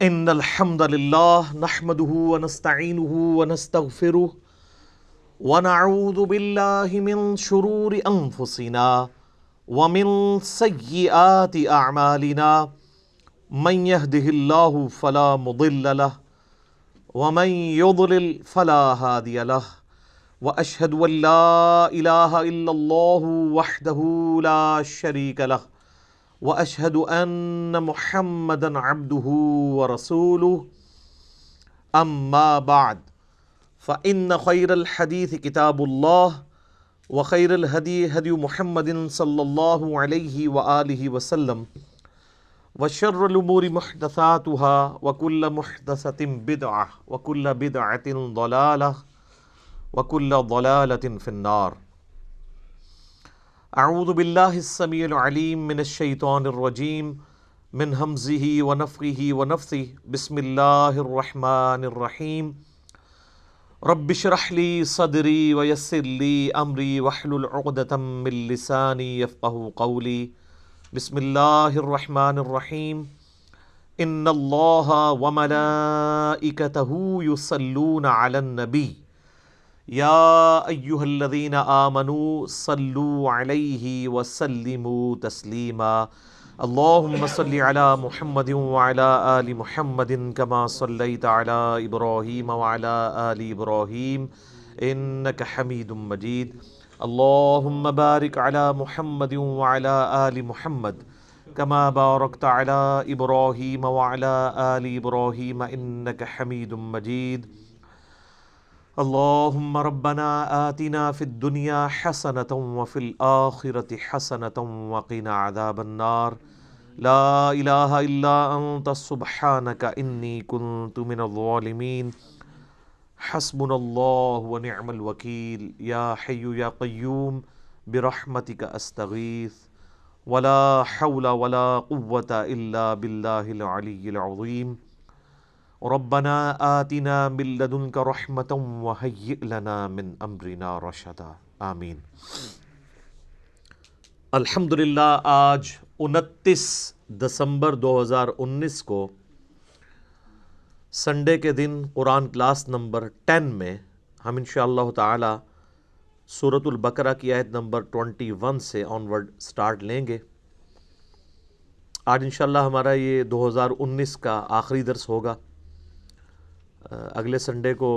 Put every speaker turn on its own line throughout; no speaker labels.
ان الحمد للہ نحمده ونستعینه ونستغفره ونعوذ باللہ من شرور انفسنا ومن سیئات اعمالنا من يهده اللہ فلا مضل له ومن يضلل فلا هادی له واشهد ان لا الہ الا اللہ وحدہ لا شریک له واشهد ان محمدا عبده ورسوله اما بعد فان خیر الحدیث کتاب اللہ وخیر الہدی ہدی محمد صلی اللہ علیہ وآلہ وسلم وشر الامور محدثاتها وكل محدثۃ بدعہ وكل بدعۃ ضلالہ وكل ضلالۃ فی النار۔ اعوذ باللہ السمیع العلیم من الشیطان الرجیم من ہمزہ ونفخہ ونفثہ بسم اللہ الرحمن الرحیم رب اشرح لی صدری ویسر لی امری واحلل عقدۃ من لسانی یفقہوا قولی بسم اللہ الرحمن الرحیم ان اللہ وملائکتہ یصلون علی النبی یا ایہا الذین آمنوا صلوا علیہ وسلموا تسلیما اللہم صل علی محمد وعلی آل محمد کما صلیت علی ابراہیم وعلی آل ابراہیم انک حمید مجید اللہم بارک علی محمد وعلی آل محمد کما بارکت علی ابراہیم وعلی آل ابراہیم انک حمید مجید اللہم ربنا آتنا فی الدنیا حسنة وفی الآخرة حسنة وقنا عذاب النار لا الہ الا انت سبحانک انی کنت من الظالمین حسبنا اللہ ونعم الوکیل یا حی یا قیوم برحمتک استغیث ولا حول ولا قوة الا باللہ العلی العظیم ربنا آتنا من لدنک رحمتا وہیئ لنا من امرنا رشدا آمین۔ الحمدللہ آج 29 دسمبر 2019 کو سنڈے کے دن قرآن کلاس نمبر 10 میں ہم انشاءاللہ تعالی سورۃ البقرہ کی آیت نمبر 21 سے آنورڈ سٹارٹ لیں گے۔ آج انشاءاللہ ہمارا یہ 2019 کا آخری درس ہوگا، اگلے سنڈے کو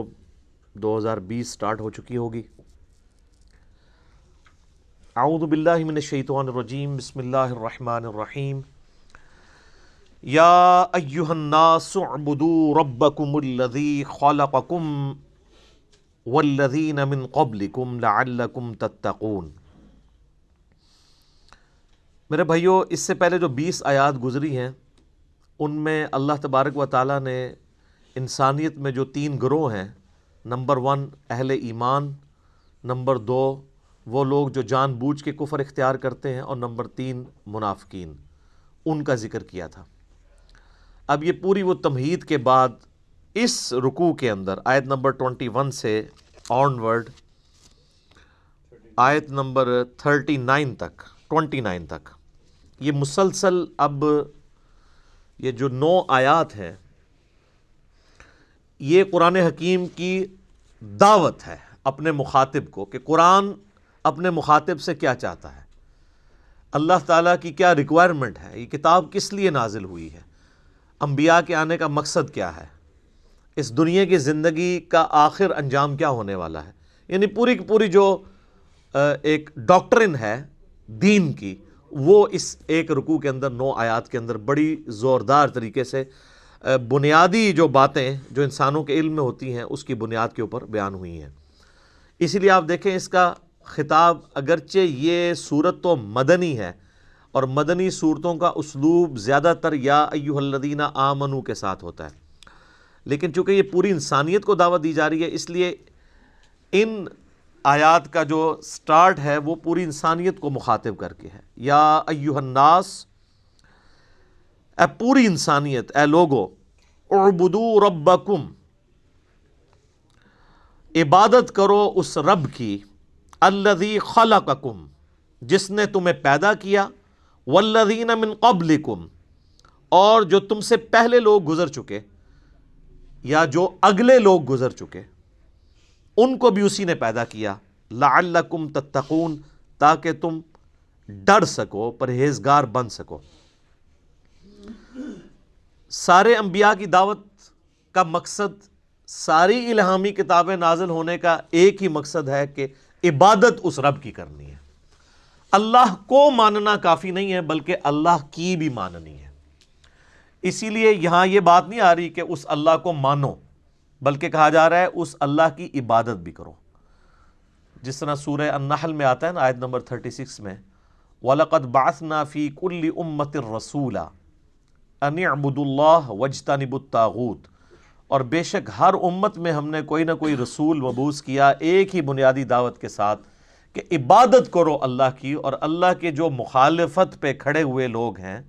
2020 سٹارٹ ہو چکی ہوگی۔ اعوذ باللہ من الشیطان الرجیم بسم اللہ الرحمن الرحیم یا ایہا الناس اعبدوا ربکم الذی خلقکم والذین من قبلکم لعلکم تتقون۔ میرے بھائیو، اس سے پہلے جو 20 آیات گزری ہیں ان میں اللہ تبارک و تعالیٰ نے انسانیت میں جو 3 گروہ ہیں، نمبر 1 اہل ایمان، نمبر 2 وہ لوگ جو جان بوجھ کے کفر اختیار کرتے ہیں، اور نمبر 3 منافقین، ان کا ذکر کیا تھا۔ اب یہ پوری وہ تمہید کے بعد اس رکوع کے اندر آیت نمبر 21 سے آنورڈ آیت نمبر 29 تک یہ مسلسل اب یہ جو 9 آیات ہیں یہ قرآن حکیم کی دعوت ہے اپنے مخاطب کو، کہ قرآن اپنے مخاطب سے کیا چاہتا ہے، اللہ تعالیٰ کی کیا ریکوائرمنٹ ہے، یہ کتاب کس لیے نازل ہوئی ہے، انبیاء کے آنے کا مقصد کیا ہے، اس دنیا کی زندگی کا آخر انجام کیا ہونے والا ہے۔ یعنی پوری کی پوری جو ایک ڈاکٹرن ہے دین کی، وہ اس ایک رکوع کے اندر 9 آیات کے اندر بڑی زوردار طریقے سے بنیادی جو باتیں جو انسانوں کے علم میں ہوتی ہیں اس کی بنیاد کے اوپر بیان ہوئی ہیں۔ اسی لیے آپ دیکھیں اس کا خطاب، اگرچہ یہ صورت تو مدنی ہے اور مدنی صورتوں کا اسلوب زیادہ تر یا ایھا الذین آمنوا کے ساتھ ہوتا ہے، لیکن چونکہ یہ پوری انسانیت کو دعوت دی جا رہی ہے اس لیے ان آیات کا جو سٹارٹ ہے وہ پوری انسانیت کو مخاطب کر کے ہے۔ یا ایھا الناس، اے پوری انسانیت، اے لوگو، اعبدوا ربکم، عبادت کرو اس رب کی، الذی خلقکم، جس نے تمہیں پیدا کیا، والذین من قبلکم، اور جو تم سے پہلے لوگ گزر چکے یا جو اگلے لوگ گزر چکے ان کو بھی اسی نے پیدا کیا، لعلکم تتقون، تاکہ تم ڈر سکو، پرہیزگار بن سکو۔ سارے انبیاء کی دعوت کا مقصد، ساری الہامی کتابیں نازل ہونے کا ایک ہی مقصد ہے کہ عبادت اس رب کی کرنی ہے۔ اللہ کو ماننا کافی نہیں ہے بلکہ اللہ کی بھی ماننی ہے۔ اسی لیے یہاں یہ بات نہیں آ رہی کہ اس اللہ کو مانو، بلکہ کہا جا رہا ہے اس اللہ کی عبادت بھی کرو، جس طرح سورہ النحل میں آتا ہے نا، آیت نمبر 36 میں، وَلَقَدْ بَعَثْنَا فِي كُلِّ أُمَّةٍ رَسُولًا أَنِ اعْبُدُوا اللَّهَ وَاجْتَنِبُوا الطَّاغُوتَ، اور بے شک ہر امت میں ہم نے کوئی نہ کوئی رسول مبعوث کیا ایک ہی بنیادی دعوت کے ساتھ کہ عبادت کرو اللہ کی، اور اللہ کے جو مخالفت پہ کھڑے ہوئے لوگ ہیں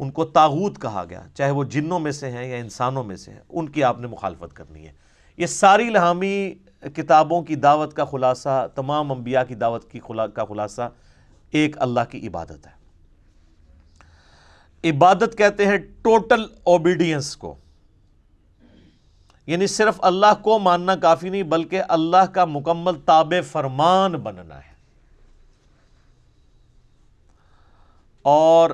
ان کو طاغوت کہا گیا، چاہے وہ جنوں میں سے ہیں یا انسانوں میں سے ہیں، ان کی آپ نے مخالفت کرنی ہے۔ یہ ساری الہامی کتابوں کی دعوت کا خلاصہ، تمام انبیاء کی دعوت کا خلاصہ ایک اللہ کی عبادت ہے۔ عبادت کہتے ہیں ٹوٹل اوبیڈینس کو، یعنی صرف اللہ کو ماننا کافی نہیں بلکہ اللہ کا مکمل تابع فرمان بننا ہے۔ اور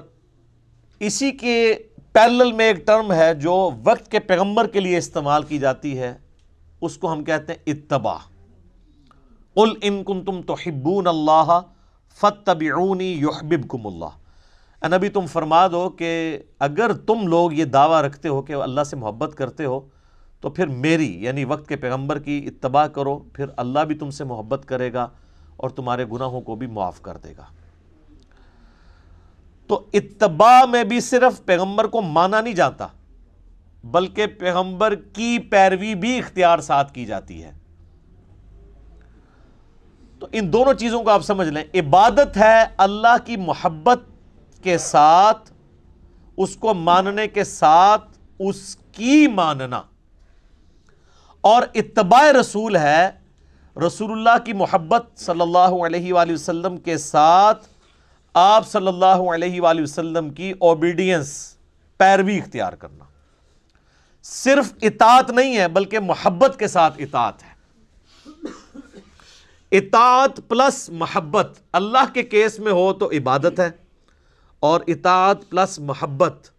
اسی کے پیرلل میں ایک ٹرم ہے جو وقت کے پیغمبر کے لیے استعمال کی جاتی ہے، اس کو ہم کہتے ہیں اتباع۔ قل ان کنتم تحبون اللہ فاتبعونی یحببکم اللہ، اے نبی تم فرما دو کہ اگر تم لوگ یہ دعویٰ رکھتے ہو کہ اللہ سے محبت کرتے ہو تو پھر میری یعنی وقت کے پیغمبر کی اتباع کرو، پھر اللہ بھی تم سے محبت کرے گا اور تمہارے گناہوں کو بھی معاف کر دے گا۔ تو اتباع میں بھی صرف پیغمبر کو مانا نہیں جاتا بلکہ پیغمبر کی پیروی بھی اختیار ساتھ کی جاتی ہے۔ تو ان دونوں چیزوں کو آپ سمجھ لیں، عبادت ہے اللہ کی محبت کے ساتھ، اس کو ماننے کے ساتھ اس کی ماننا، اور اتباع رسول ہے رسول اللہ کی محبت صلی اللہ علیہ وآلہ وسلم کے ساتھ آپ صلی اللہ علیہ وآلہ وسلم کی اوبیڈینس، پیروی اختیار کرنا۔ صرف اطاعت نہیں ہے بلکہ محبت کے ساتھ اطاعت ہے۔ اطاعت پلس محبت اللہ کے کیس میں ہو تو عبادت ہے، اور اطاعت پلس محبت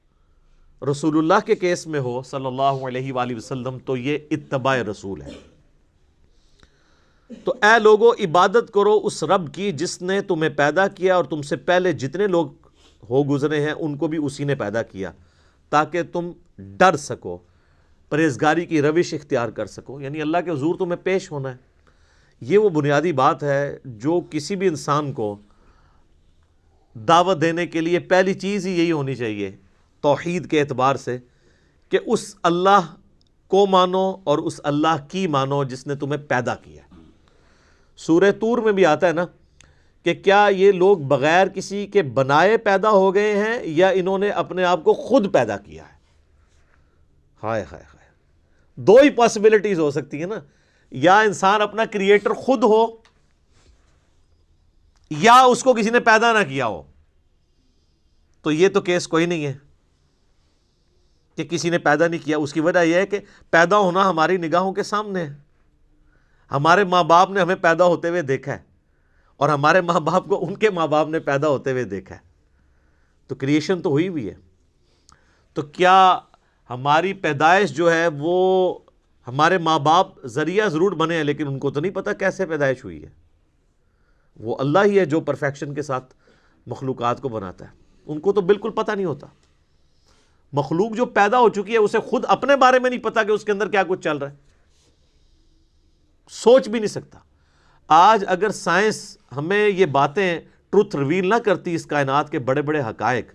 رسول اللہ کے کیس میں ہو صلی اللہ علیہ وآلہ وسلم تو یہ اتباع رسول ہے۔ تو اے لوگو عبادت کرو اس رب کی جس نے تمہیں پیدا کیا اور تم سے پہلے جتنے لوگ ہو گزرے ہیں ان کو بھی اسی نے پیدا کیا، تاکہ تم ڈر سکو، پرہیزگاری کی روش اختیار کر سکو، یعنی اللہ کے حضور تمہیں پیش ہونا ہے۔ یہ وہ بنیادی بات ہے جو کسی بھی انسان کو دعوت دینے کے لیے پہلی چیز ہی یہی ہونی چاہیے توحید کے اعتبار سے، کہ اس اللہ کو مانو اور اس اللہ کی مانو جس نے تمہیں پیدا کیا۔ سورہ طور میں بھی آتا ہے نا کہ کیا یہ لوگ بغیر کسی کے بنائے پیدا ہو گئے ہیں یا انہوں نے اپنے آپ کو خود پیدا کیا ہے؟ ہائے ہائے ہائے، دو ہی پاسبلٹیز ہو سکتی ہیں نا، یا انسان اپنا کریٹر خود ہو یا اس کو کسی نے پیدا نہ کیا ہو۔ تو یہ تو کیس کوئی نہیں ہے کہ کسی نے پیدا نہیں کیا۔ اس کی وجہ یہ ہے کہ پیدا ہونا ہماری نگاہوں کے سامنے ہے، ہمارے ماں باپ نے ہمیں پیدا ہوتے ہوئے دیکھا ہے اور ہمارے ماں باپ کو ان کے ماں باپ نے پیدا ہوتے ہوئے دیکھا ہے، تو کریشن تو ہوئی بھی ہے۔ تو کیا ہماری پیدائش جو ہے وہ ہمارے ماں باپ ذریعہ ضرور بنے ہیں لیکن ان کو تو نہیں پتہ کیسے پیدائش ہوئی ہے؟ وہ اللہ ہی ہے جو پرفیکشن کے ساتھ مخلوقات کو بناتا ہے، ان کو تو بالکل پتہ نہیں ہوتا۔ مخلوق جو پیدا ہو چکی ہے اسے خود اپنے بارے میں نہیں پتا کہ اس کے اندر کیا کچھ چل رہا ہے، سوچ بھی نہیں سکتا۔ آج اگر سائنس ہمیں یہ باتیں ٹروتھ ریویل نہ کرتی اس کائنات کے بڑے بڑے حقائق،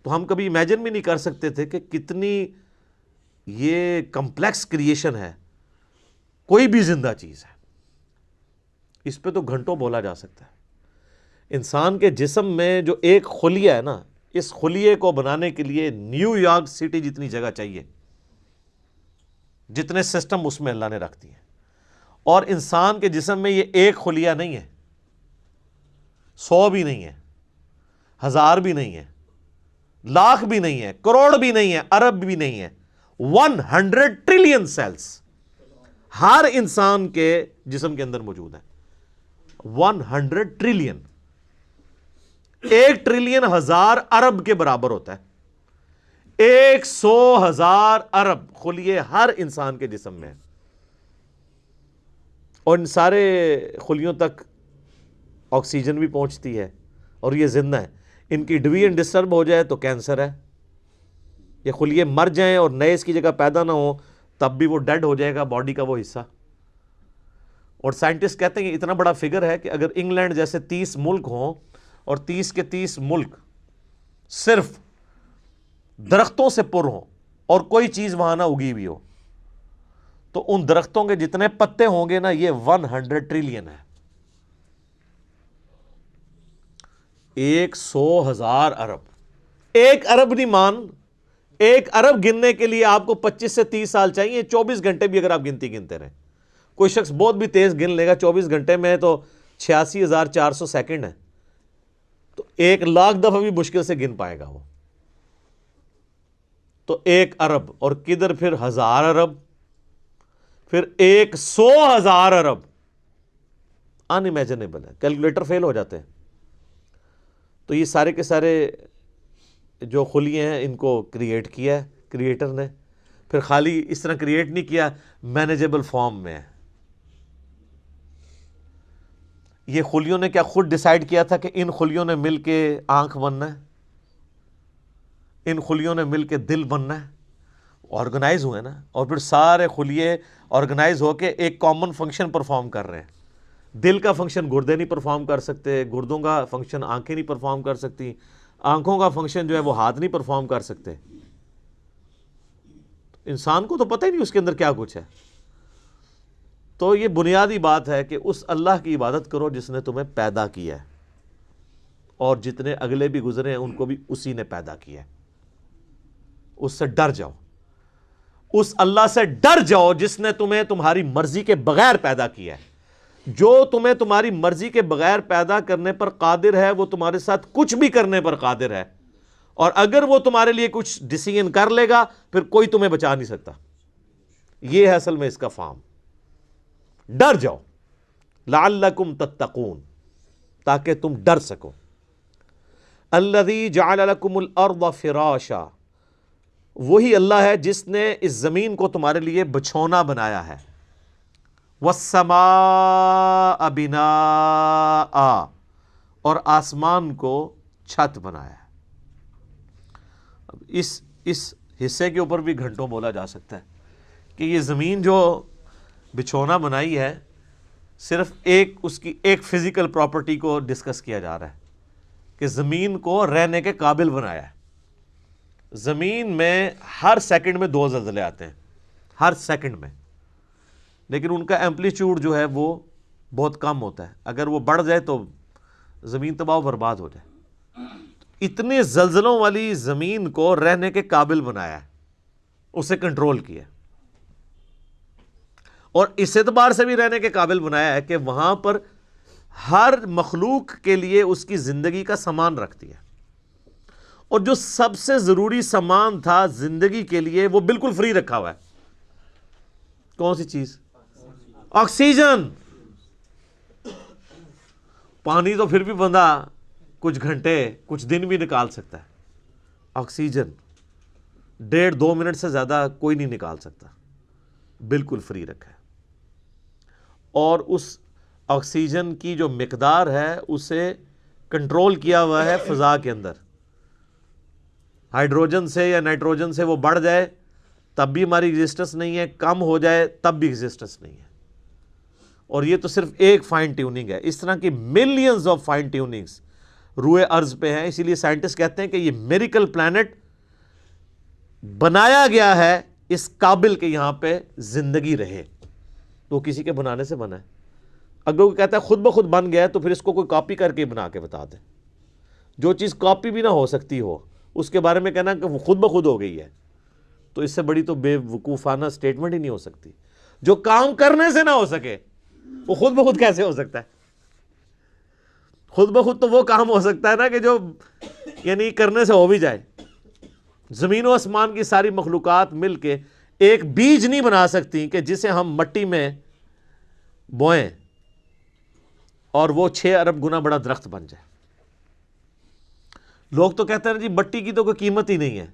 تو ہم کبھی امیجن بھی نہیں کر سکتے تھے کہ کتنی یہ کمپلیکس کریشن ہے، کوئی بھی زندہ چیز ہے۔ اس پہ تو گھنٹوں بولا جا سکتا ہے۔ انسان کے جسم میں جو ایک خلیہ ہے نا، اس خلیے کو بنانے کے لیے نیو یارک سٹی جتنی جگہ چاہیے، جتنے سسٹم اس میں اللہ نے رکھ دیے، اور انسان کے جسم میں یہ ایک خلیہ نہیں ہے، 100 بھی نہیں ہے، 1000 بھی نہیں ہے، لاکھ بھی نہیں ہے، کروڑ بھی نہیں ہے، ارب بھی نہیں ہے، 100 ٹریلین سیلز ہر انسان کے جسم کے اندر موجود ہیں. 100 ٹریلین، 1 ٹریلین 1000 ارب کے برابر ہوتا ہے. 100,000 ارب خلیے ہر انسان کے جسم میں، اور ان سارے خلیوں تک آکسیجن بھی پہنچتی ہے اور یہ زندہ ہے. ان کی ڈویژن ڈسٹرب ہو جائے تو کینسر ہے. یہ خلیے مر جائیں اور نئے اس کی جگہ پیدا نہ ہو تب بھی وہ ڈیڈ ہو جائے گا باڈی کا وہ حصہ. اور سائنٹسٹ کہتے ہیں کہ اتنا بڑا فگر ہے کہ اگر انگلینڈ جیسے 30 ملک ہوں اور 30 کے 30 ملک صرف درختوں سے پر ہوں اور کوئی چیز وہاں نہ اگی ہوئی ہو تو ان درختوں کے جتنے پتے ہوں گے نا یہ 100 ٹریلین ہے. 100,000 ارب. 1 ارب نہیں مان، 1 ارب گننے کے لیے آپ کو 25 سے 30 سال چاہیے. 24 گھنٹے بھی اگر آپ گنتی گنتے رہیں، کوئی شخص بہت بھی تیز گن لے گا 24 گھنٹے میں تو 86,400 سیکنڈ ہے، تو 1,00,000 دفعہ بھی مشکل سے گن پائے گا وہ. تو 1 ارب اور کدھر پھر 1000 ارب، پھر 100,000 ارب. ان امیجنیبل ہے، کیلکولیٹر فیل ہو جاتے ہیں. تو یہ سارے کے سارے جو خلیے ہیں ان کو کریٹ کیا ہے کریٹر نے. پھر خالی اس طرح کریٹ نہیں کیا، مینیجیبل فارم میں ہے. یہ خلیوں نے کیا خود ڈیسائیڈ کیا تھا کہ ان خلیوں نے مل کے آنکھ بننا ہے، ان خلیوں نے مل کے دل بننا ہے؟ آرگنائز ہوئے نا، اور پھر سارے خلیے آرگنائز ہو کے ایک کامن فنکشن پرفارم کر رہے ہیں. دل کا فنکشن گردے نہیں پرفارم کر سکتے، گردوں کا فنکشن آنکھیں نہیں پرفارم کر سکتی، آنکھوں کا فنکشن جو ہے وہ ہاتھ نہیں پرفارم کر سکتے. انسان کو تو پتہ ہی نہیں اس کے اندر کیا کچھ ہے. تو یہ بنیادی بات ہے کہ اس اللہ کی عبادت کرو جس نے تمہیں پیدا کیا ہے، اور جتنے اگلے بھی گزرے ہیں ان کو بھی اسی نے پیدا کیا ہے. اس سے ڈر جاؤ، اس اللہ سے ڈر جاؤ جس نے تمہیں تمہاری مرضی کے بغیر پیدا کیا ہے. جو تمہیں تمہاری مرضی کے بغیر پیدا کرنے پر قادر ہے وہ تمہارے ساتھ کچھ بھی کرنے پر قادر ہے، اور اگر وہ تمہارے لیے کچھ ڈیسیژن کر لے گا پھر کوئی تمہیں بچا نہیں سکتا. یہ ہے اصل میں اس کا فارم. ڈر جاؤ لعلکم تتقون، تاکہ تم ڈر سکو. الذی جعل لکم الارض فراشا، وہی اللہ ہے جس نے اس زمین کو تمہارے لیے بچھونا بنایا ہے. والسماء بناء، اور آسمان کو چھت بنایا ہے. اب اس حصے کے اوپر بھی گھنٹوں بولا جا سکتا ہے کہ یہ زمین جو بچھونا بنائی ہے صرف اس کی ایک فزیکل پراپرٹی کو ڈسکس کیا جا رہا ہے کہ زمین کو رہنے کے قابل بنایا ہے. زمین میں ہر سیکنڈ میں 2 زلزلے آتے ہیں، ہر سیکنڈ میں، لیکن ان کا ایمپلیٹیوڈ جو ہے وہ بہت کم ہوتا ہے. اگر وہ بڑھ جائے تو زمین تباہ و برباد ہو جائے. اتنے زلزلوں والی زمین کو رہنے کے قابل بنایا ہے، اسے کنٹرول کیا، اور اس اعتبار سے بھی رہنے کے قابل بنایا ہے کہ وہاں پر ہر مخلوق کے لیے اس کی زندگی کا سامان رکھتی ہے. اور جو سب سے ضروری سامان تھا زندگی کے لیے وہ بالکل فری رکھا ہوا ہے. کون سی چیز؟ آکسیجن. پانی تو پھر بھی بندہ کچھ گھنٹے کچھ دن بھی نکال سکتا ہے، آکسیجن 1.5-2 منٹ سے زیادہ کوئی نہیں نکال سکتا. بالکل فری رکھا ہے. اور اس آکسیجن کی جو مقدار ہے اسے کنٹرول کیا ہوا ہے فضا کے اندر. ہائیڈروجن سے یا نائٹروجن سے وہ بڑھ جائے تب بھی ہماری ایگزسٹنس نہیں ہے، کم ہو جائے تب بھی ایگزسٹنس نہیں ہے. اور یہ تو صرف ایک فائن ٹیوننگ ہے، اس طرح کی ملینز آف فائن ٹیوننگز روئے ارض پہ ہیں. اسی لیے سائنٹسٹ کہتے ہیں کہ یہ میریکل پلانٹ بنایا گیا ہے اس قابل کہ یہاں پہ زندگی رہے. تو کسی کے بنانے سے بنا ہے. اگر وہ کہتا ہے خود بخود بن گیا ہے تو پھر اس کو کوئی کاپی کر کے بنا کے بتا دے. جو چیز کاپی بھی نہ ہو سکتی ہو اس کے بارے میں کہنا کہ وہ خود بخود ہو گئی ہے تو اس سے بڑی تو بے وقوفانہ سٹیٹمنٹ ہی نہیں ہو سکتی. جو کام کرنے سے نہ ہو سکے وہ خود بخود کیسے ہو سکتا ہے؟ خود بخود تو وہ کام ہو سکتا ہے نا کہ جو یعنی کرنے سے ہو بھی جائے. زمین و آسمان کی ساری مخلوقات مل کے ایک بیج نہیں بنا سکتی کہ جسے ہم مٹی میں بوئیں اور وہ 6 ارب گنا بڑا درخت بن جائے۔ لوگ تو کہتے ہیں جی مٹی کی تو کوئی قیمت ہی نہیں ہے،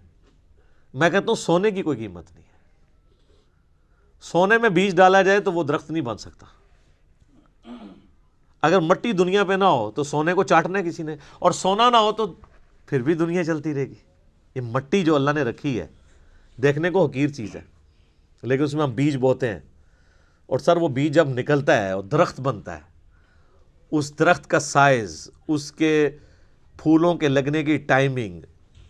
میں کہتا ہوں سونے کی کوئی قیمت نہیں ہے۔ سونے میں بیج ڈالا جائے تو وہ درخت نہیں بن سکتا۔ اگر مٹی دنیا پہ نہ ہو تو سونے کو چاٹنا ہے کسی نے، اور سونا نہ ہو تو پھر بھی دنیا چلتی رہے گی۔ یہ مٹی جو اللہ نے رکھی ہے دیکھنے کو حقیر چیز ہے، لیکن اس میں ہم بیج بوتے ہیں، اور سر وہ بیج جب نکلتا ہے اور درخت بنتا ہے، اس درخت کا سائز، اس کے پھولوں کے لگنے کی ٹائمنگ،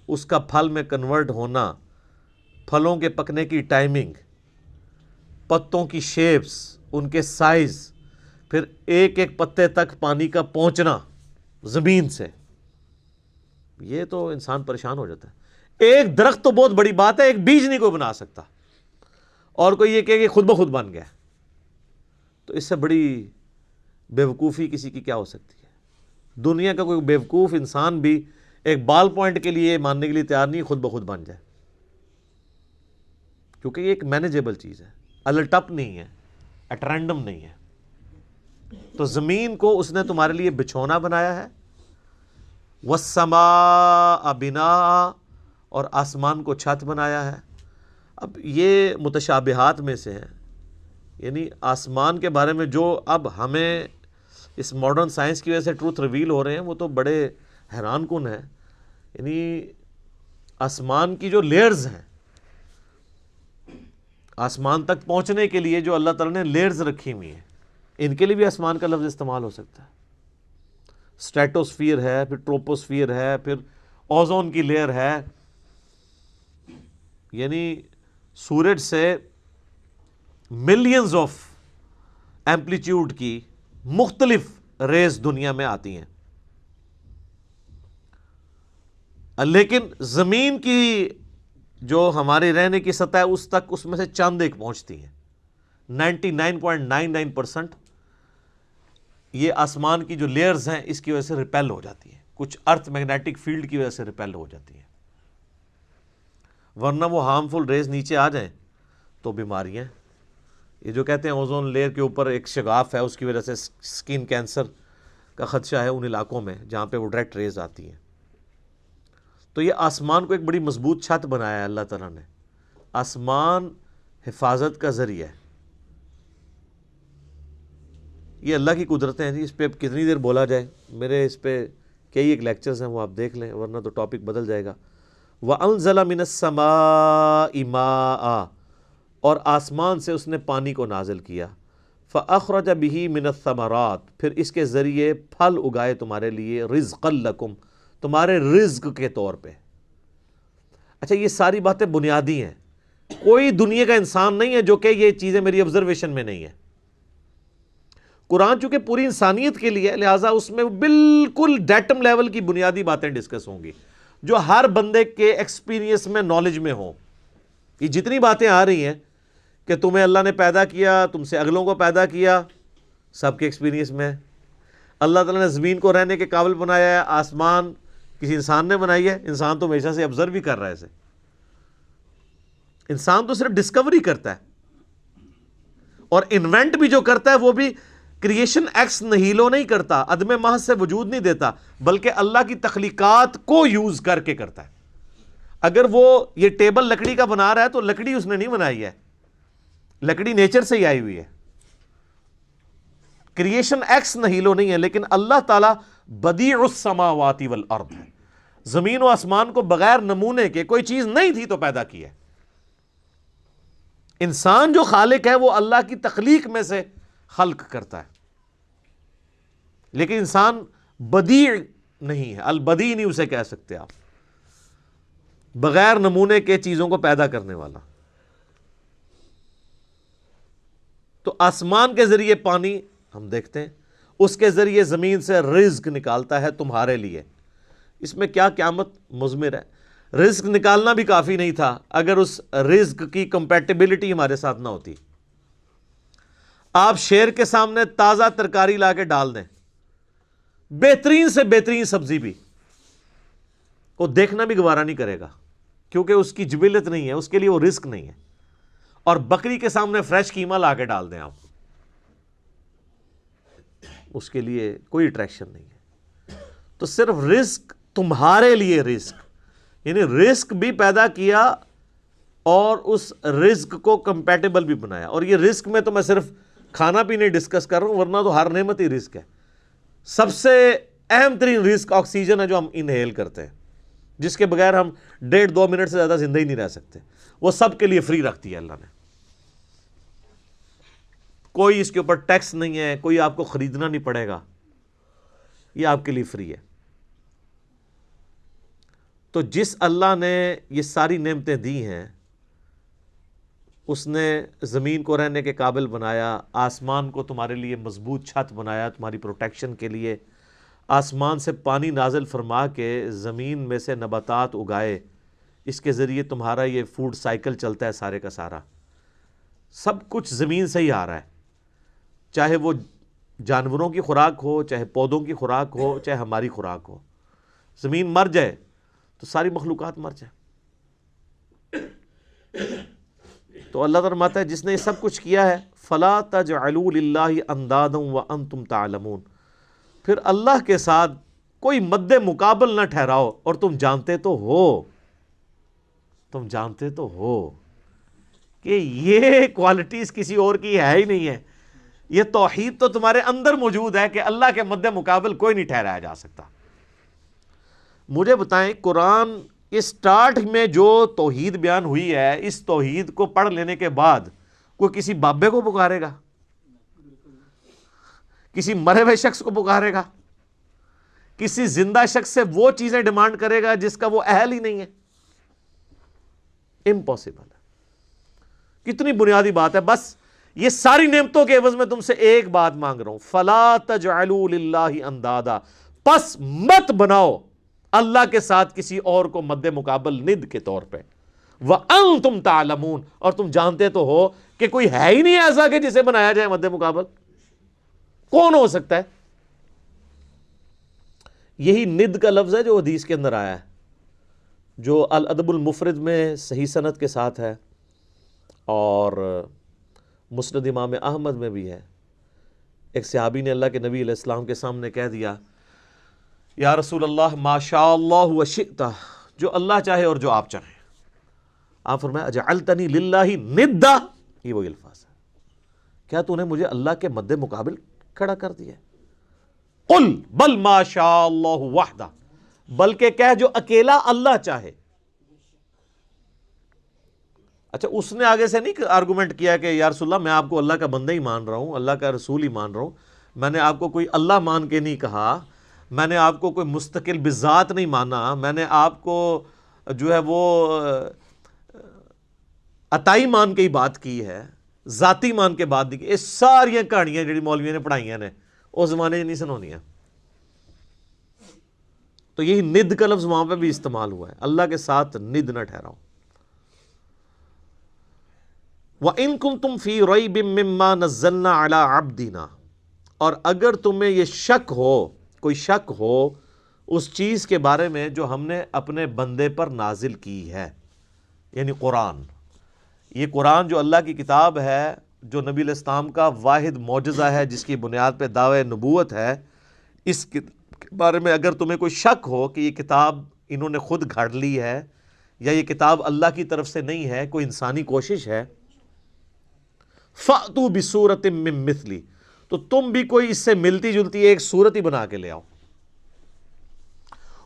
اس کا پھل میں کنورٹ ہونا، پھلوں کے پکنے کی ٹائمنگ، پتوں کی شیپس، ان کے سائز، پھر ایک ایک پتے تک پانی کا پہنچنا زمین سے، یہ تو انسان پریشان ہو جاتا ہے۔ ایک درخت تو بہت بڑی بات ہے، ایک بیج نہیں کوئی بنا سکتا، اور کوئی یہ کہ خود بخود بن گیا، تو اس سے بڑی بیوقوفی کسی کی کیا ہو سکتی ہے؟ دنیا کا کوئی بیوقوف انسان بھی ایک بال پوائنٹ کے لیے ماننے کے لیے تیار نہیں خود بخود بن جائے، کیونکہ یہ ایک مینیجیبل چیز ہے، الٹپ نہیں ہے، ایٹ رینڈم نہیں ہے۔ تو زمین کو اس نے تمہارے لیے بچھونا بنایا ہے، وَالسَّمَاءَ بِنَاءً، اور آسمان کو چھت بنایا ہے۔ اب یہ متشابہات میں سے ہیں، یعنی آسمان کے بارے میں جو اب ہمیں اس ماڈرن سائنس کی وجہ سے ٹروتھ ریویل ہو رہے ہیں وہ تو بڑے حیران کن ہیں۔ یعنی آسمان کی جو لیئرز ہیں، آسمان تک پہنچنے کے لیے جو اللہ تعالیٰ نے لیئرز رکھی ہوئی ہیں، ان کے لیے بھی آسمان کا لفظ استعمال ہو سکتا ہے۔ اسٹریٹوسفیئر ہے، پھر ٹروپوسفیئر ہے، پھر اوزون کی لیئر ہے، یعنی سورج سے ملینز آف ایمپلیٹیوڈ کی مختلف ریز دنیا میں آتی ہیں، لیکن زمین کی جو ہماری رہنے کی سطح ہے اس تک اس میں سے چند ایک پہنچتی ہیں۔ 99.99% یہ آسمان کی جو لیئرز ہیں اس کی وجہ سے ریپیل ہو جاتی ہیں، کچھ ارتھ میگنیٹک فیلڈ کی وجہ سے ریپیل ہو جاتی ہیں، ورنہ وہ ہارمفل ریز نیچے آ جائیں تو بیماریاں۔ یہ جو کہتے ہیں اوزون لیئر کے اوپر ایک شگاف ہے، اس کی وجہ سے سکن کینسر کا خدشہ ہے ان علاقوں میں جہاں پہ وہ ڈائریکٹ ریز آتی ہیں۔ تو یہ آسمان کو ایک بڑی مضبوط چھت بنایا ہے اللہ تعالیٰ نے۔ آسمان حفاظت کا ذریعہ ہے، یہ اللہ کی قدرتیں ہیں جی، اس پہ کتنی دیر بولا جائے، میرے اس پہ کئی ایک لیکچرز ہیں، وہ آپ دیکھ لیں ورنہ تو ٹاپک بدل جائے گا۔ وَأَنزَلَ مِنَ السَّمَاءِ مَاءً، اور آسمان سے اس نے پانی کو نازل کیا، فَأَخْرَجَ بِهِ مِنَ الثَّمَرَاتِ، پھر اس کے ذریعے پھل اگائے تمہارے لیے، رِزْقًا لَكُمْ، تمہارے رزق کے طور پہ۔ اچھا یہ ساری باتیں بنیادی ہیں، کوئی دنیا کا انسان نہیں ہے جو کہ یہ چیزیں میری آبزرویشن میں نہیں ہے۔ قرآن چونکہ پوری انسانیت کے لیے ہے، لہٰذا اس میں بالکل ڈیٹم لیول کی بنیادی باتیں ڈسکس ہوں گی جو ہر بندے کے ایکسپیرینس میں، نالج میں ہوں۔ یہ جتنی باتیں آ رہی ہیں کہ تمہیں اللہ نے پیدا کیا، تم سے اگلوں کو پیدا کیا، سب کے ایکسپیرینس میں ہے۔ اللہ تعالیٰ نے زمین کو رہنے کے قابل بنایا ہے، آسمان کسی انسان نے بنائی ہے، انسان تو ہمیشہ سے آبزرو بھی کر رہا ہے اسے، انسان تو صرف ڈسکوری کرتا ہے، اور انوینٹ بھی جو کرتا ہے وہ بھی کریشن ایکس نہیلو نہیں کرتا، عدم محض سے وجود نہیں دیتا، بلکہ اللہ کی تخلیقات کو یوز کر کے کرتا ہے۔ اگر وہ یہ ٹیبل لکڑی کا بنا رہا ہے تو لکڑی اس نے نہیں بنائی ہے، لکڑی نیچر سے ہی آئی ہوئی ہے، کریشن ایکس نہیلو نہیں ہے، لیکن اللہ تعالیٰ بدیع السماوات والارض ہے، زمین و آسمان کو بغیر نمونے کے، کوئی چیز نہیں تھی تو پیدا کی ہے۔ انسان جو خالق ہے وہ اللہ کی تخلیق میں سے خلق کرتا ہے، لیکن انسان بدیع نہیں ہے، البدیع نہیں اسے کہہ سکتے آپ، بغیر نمونے کے چیزوں کو پیدا کرنے والا۔ تو آسمان کے ذریعے پانی ہم دیکھتے ہیں، اس کے ذریعے زمین سے رزق نکالتا ہے تمہارے لیے۔ اس میں کیا قیامت مضمر ہے، رزق نکالنا بھی کافی نہیں تھا اگر اس رزق کی کمپیٹیبلٹی ہمارے ساتھ نہ ہوتی۔ آپ شیر کے سامنے تازہ ترکاری لا کے ڈال دیں، بہترین سے بہترین سبزی بھی، وہ دیکھنا بھی گوارا نہیں کرے گا کیونکہ اس کی جبلت نہیں ہے، اس کے لیے وہ رزق نہیں ہے. اور بکری کے سامنے فریش قیمہ لا کے ڈال دیں آپ، اس کے لیے کوئی اٹریکشن نہیں ہے. تو صرف رزق تمہارے لیے رزق، یعنی رزق بھی پیدا کیا اور اس رزق کو کمپیٹیبل بھی بنایا. اور یہ رزق میں تو میں صرف کھانا پینے ڈسکس کر رہا ہوں، ورنہ تو ہر نعمت ہی رزق ہے. سب سے اہم ترین رزق آکسیجن ہے جو ہم انہیل کرتے ہیں، جس کے بغیر ہم 1.5-2 منٹ سے زیادہ زندہ ہی نہیں رہ سکتے. وہ سب کے لیے فری رکھتی ہے اللہ نے، کوئی اس کے اوپر ٹیکس نہیں ہے، کوئی آپ کو خریدنا نہیں پڑے گا، یہ آپ کے لیے فری ہے. تو جس اللہ نے یہ ساری نعمتیں دی ہیں، اس نے زمین کو رہنے کے قابل بنایا، آسمان کو تمہارے لیے مضبوط چھت بنایا تمہاری پروٹیکشن کے لیے، آسمان سے پانی نازل فرما کے زمین میں سے نباتات اگائے، اس کے ذریعے تمہارا یہ فوڈ سائیکل چلتا ہے سارے کا سارا. سب کچھ زمین سے ہی آ رہا ہے، چاہے وہ جانوروں کی خوراک ہو، چاہے پودوں کی خوراک ہو، چاہے ہماری خوراک ہو. زمین مر جائے تو ساری مخلوقات مر جائے. تو اللہ تعالیٰ فرماتا ہے جس نے یہ سب کچھ کیا ہے، فَلَا تَجْعَلُوا لِلَّهِ أَنْدَادًا وَأَنْتُمْ تَعْلَمُونَ، پھر اللہ کے ساتھ کوئی مد مقابل نہ ٹھہراؤ اور تم جانتے تو ہو، تم جانتے تو ہو کہ یہ کوالٹیز کسی اور کی ہے ہی نہیں ہے. یہ توحید تو تمہارے اندر موجود ہے کہ اللہ کے مد مقابل کوئی نہیں ٹھہرایا جا سکتا. مجھے بتائیں قرآن اسٹارٹ میں جو توحید بیان ہوئی ہے، اس توحید کو پڑھ لینے کے بعد کوئی کسی بابے کو پکارے گا؟ کسی مرے ہوئے شخص کو پکارے گا؟ کسی زندہ شخص سے وہ چیزیں ڈیمانڈ کرے گا جس کا وہ اہل ہی نہیں ہے؟ امپاسبل ہے. کتنی بنیادی بات ہے. بس یہ ساری نعمتوں کے عوض میں تم سے ایک بات مانگ رہا ہوں، فَلَا تَجْعَلُوا لِلَّهِ أَنْدَادًا، پس مت بناؤ اللہ کے ساتھ کسی اور کو مد مقابل ند کے طور پہ. وَأَنْتُمْ تَعْلَمُونَ، اور تم جانتے تو ہو کہ کوئی ہے ہی نہیں ایسا کہ جسے بنایا جائے مد مقابل. کون ہو سکتا ہے؟ یہی ند کا لفظ ہے جو حدیث کے اندر آیا ہے، جو الادب المفرد میں صحیح سند کے ساتھ ہے، اور مسند امام احمد میں بھی ہے. ایک صحابی نے اللہ کے نبی علیہ السلام کے سامنے کہہ دیا، یا رسول اللہ ما شاء اللہ وشئت، جو اللہ چاہے اور جو آپ چاہیں. آپ فرمایا اجعلتنی للہ ندا، یہ وہی الفاظ ہے، کیا تو نے مجھے اللہ کے مد مقابل کھڑا کر دیا؟ قل بل ما شاء اللہ وحدہ، بلکہ کہہ جو اکیلا اللہ چاہے. اچھا، اس نے آگے سے نہیں آرگومنٹ کیا کہ یا رسول اللہ میں آپ کو اللہ کا بندہ ہی مان رہا ہوں، اللہ کا رسول ہی مان رہا ہوں، میں نے آپ کو کوئی اللہ مان کے نہیں کہا، میں نے آپ کو کوئی مستقل بذات نہیں مانا، میں نے آپ کو جو ہے وہ عطائی مان کے ہی بات کی ہے، ذاتی مان کے بات دی. یہ ساری کہانیاں جڑی مولویوں نے پڑھائیاں نے اس زمانے نہیں سنونیاں. تو یہی ند کا لفظ وہاں پہ بھی استعمال ہوا ہے، اللہ کے ساتھ ند نہ ٹھہراؤ. وَإِن كُنتُمْ فِي رَيْبٍ مِّمَّا نَزَّلْنَا عَلَىٰ عَبْدِنَا، اور اگر تمہیں یہ شک ہو، کوئی شک ہو اس چیز کے بارے میں جو ہم نے اپنے بندے پر نازل کی ہے، یعنی قرآن. یہ قرآن جو اللہ کی کتاب ہے، جو نبی علیہ السلام کا واحد معجزہ ہے، جس کی بنیاد پہ دعوی نبوت ہے، اس کے بارے میں اگر تمہیں کوئی شک ہو کہ یہ کتاب انہوں نے خود گھڑ لی ہے یا یہ کتاب اللہ کی طرف سے نہیں ہے، کوئی انسانی کوشش ہے، فَأْتُوا بِسُورَةٍ مِّن مِّثْلِهِ، تو تم بھی کوئی اس سے ملتی جلتی ایک صورت ہی بنا کے لے آؤ.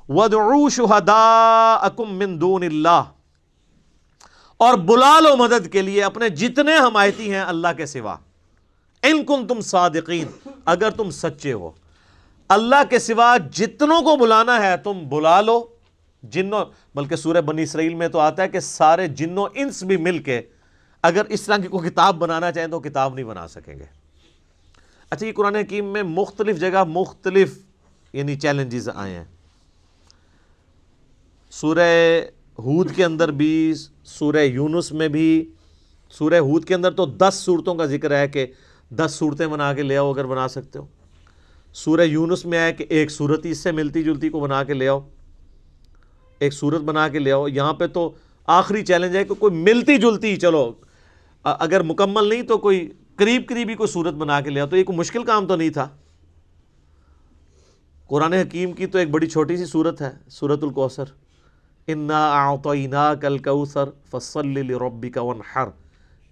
وَادْعُوا شُهَدَاءَكُم مِّن دُونِ اللَّهِ، اور بلا لو مدد کے لیے اپنے جتنے حمایتی ہیں اللہ کے سوا. ان کنتم صادقین، اگر تم سچے ہو. اللہ کے سوا جتنوں کو بلانا ہے تم بلا لو. جنوں، بلکہ سورہ بنی اسرائیل میں تو آتا ہے کہ سارے جنوں انس بھی مل کے اگر اس طرح کی کوئی کتاب بنانا چاہیں تو کتاب نہیں بنا سکیں گے. اچھا، یہ قرآن حکیم میں مختلف جگہ مختلف یعنی چیلنجز آئے ہیں. سورہ ہود کے اندر بھی، سورہ یونس میں بھی. سورہ ہود کے اندر تو 10 صورتوں کا ذکر ہے کہ 10 صورتیں بنا کے لے آؤ اگر بنا سکتے ہو. سورہ یونس میں ہے کہ ایک صورت ہی اس سے ملتی جلتی کو بنا کے لے آؤ، ایک صورت بنا کے لے آؤ. یہاں پہ تو آخری چیلنج ہے کہ کوئی ملتی جلتی، چلو اگر مکمل نہیں تو کوئی قریب قریبی کوئی صورت بنا کے لیا، تو یہ کوئی مشکل کام تو نہیں تھا۔ قرآن حکیم کی تو ایک بڑی چھوٹی سی صورت ہے، سورۃ الکوثر، انا اعطیناک الکوثر فصل لربک وانحر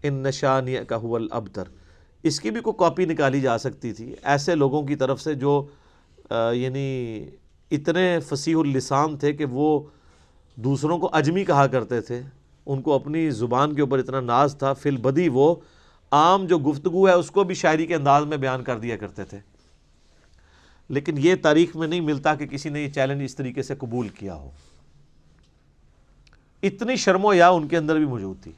ان شانئک ھو الابتر۔ اس کی بھی کوئی کاپی نکالی جا سکتی تھی ایسے لوگوں کی طرف سے جو یعنی اتنے فصیح اللسان تھے کہ وہ دوسروں کو اجمی کہا کرتے تھے، ان کو اپنی زبان کے اوپر اتنا ناز تھا، فی البدی وہ عام جو گفتگو ہے اس کو بھی شاعری کے انداز میں بیان کر دیا کرتے تھے۔ لیکن یہ تاریخ میں نہیں ملتا کہ کسی نے یہ چیلنج اس طریقے سے قبول کیا ہو۔ اتنی شرم و حیا ان کے اندر بھی موجود تھی۔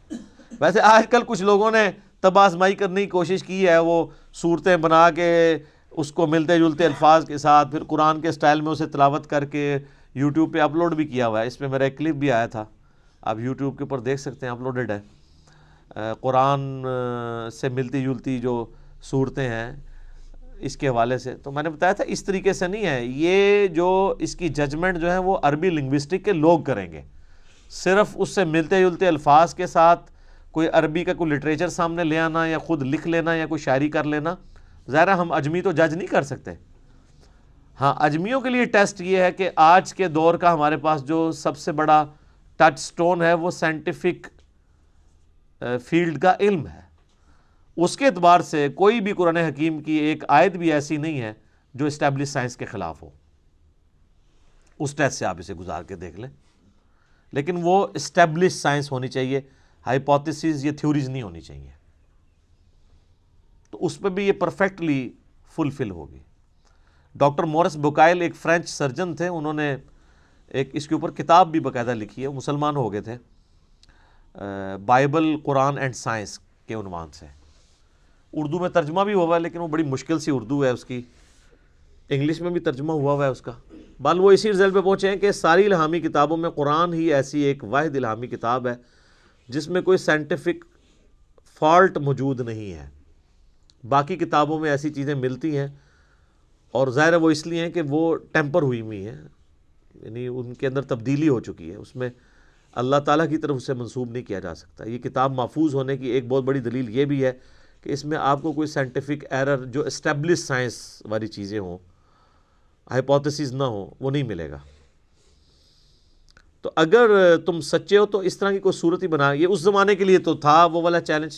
ویسے آج کل کچھ لوگوں نے طب آزمائی کرنے کی کوشش کی ہے، وہ صورتیں بنا کے اس کو ملتے جلتے الفاظ کے ساتھ پھر قرآن کے سٹائل میں اسے تلاوت کر کے یوٹیوب پہ اپلوڈ بھی کیا ہوا ہے۔ اس پہ میرا ایک کلپ بھی آیا تھا، آپ یوٹیوب کے اوپر دیکھ سکتے ہیں، اپلوڈڈ ہے۔ قرآن سے ملتی جلتی جو صورتیں ہیں اس کے حوالے سے، تو میں نے بتایا تھا اس طریقے سے نہیں ہے یہ، جو اس کی ججمنٹ جو ہے وہ عربی لنگوسٹک کے لوگ کریں گے۔ صرف اس سے ملتے جلتے الفاظ کے ساتھ کوئی عربی کا کوئی لٹریچر سامنے لے آنا یا خود لکھ لینا یا کوئی شاعری کر لینا، ظاہر ہم اجمی تو جج نہیں کر سکتے۔ ہاں، اجمیوں کے لیے ٹیسٹ یہ ہے کہ آج کے دور کا ہمارے پاس جو سب سے بڑا ٹچ سٹون ہے وہ سائنٹیفک فیلڈ کا علم ہے۔ اس کے اعتبار سے کوئی بھی قرآن حکیم کی ایک آیت بھی ایسی نہیں ہے جو اسٹیبلش سائنس کے خلاف ہو۔ اس ٹیسٹ سے آپ اسے گزار کے دیکھ لیں، لیکن وہ اسٹیبلش سائنس ہونی چاہیے، ہائپوتھیسز یا تھیوریز نہیں ہونی چاہیے، تو اس پہ بھی یہ پرفیکٹلی فلفل ہوگی۔ ڈاکٹر مورس بوکائل ایک فرینچ سرجن تھے، انہوں نے ایک اس کے اوپر کتاب بھی باقاعدہ لکھی ہے، مسلمان ہو گئے تھے، بائبل، قرآن اینڈ سائنس کے عنوان سے۔ اردو میں ترجمہ بھی ہوا ہے لیکن وہ بڑی مشکل سی اردو ہے اس کی، انگلش میں بھی ترجمہ ہوا ہے اس کا۔ بل وہ اسی رزلٹ پہ پہنچے ہیں کہ ساری الہامی کتابوں میں قرآن ہی ایسی ایک واحد الہامی کتاب ہے جس میں کوئی سائنٹیفک فالٹ موجود نہیں ہے۔ باقی کتابوں میں ایسی چیزیں ملتی ہیں، اور ظاہر ہے وہ اس لیے ہیں کہ وہ ٹیمپر ہوئی ہوئی ہیں، یعنی ان کے اندر تبدیلی ہو چکی ہے، اس میں اللہ تعالیٰ کی طرف اسے منسوب نہیں کیا جا سکتا۔ یہ کتاب محفوظ ہونے کی ایک بہت بڑی دلیل یہ بھی ہے کہ اس میں آپ کو کوئی سائنٹیفک ایرر جو اسٹیبلش سائنس والی چیزیں ہوں، ہائپوتھیسز نہ ہوں، وہ نہیں ملے گا۔ تو اگر تم سچے ہو تو اس طرح کی کوئی صورت ہی بنا، یہ اس زمانے کے لیے تو تھا وہ والا چیلنج،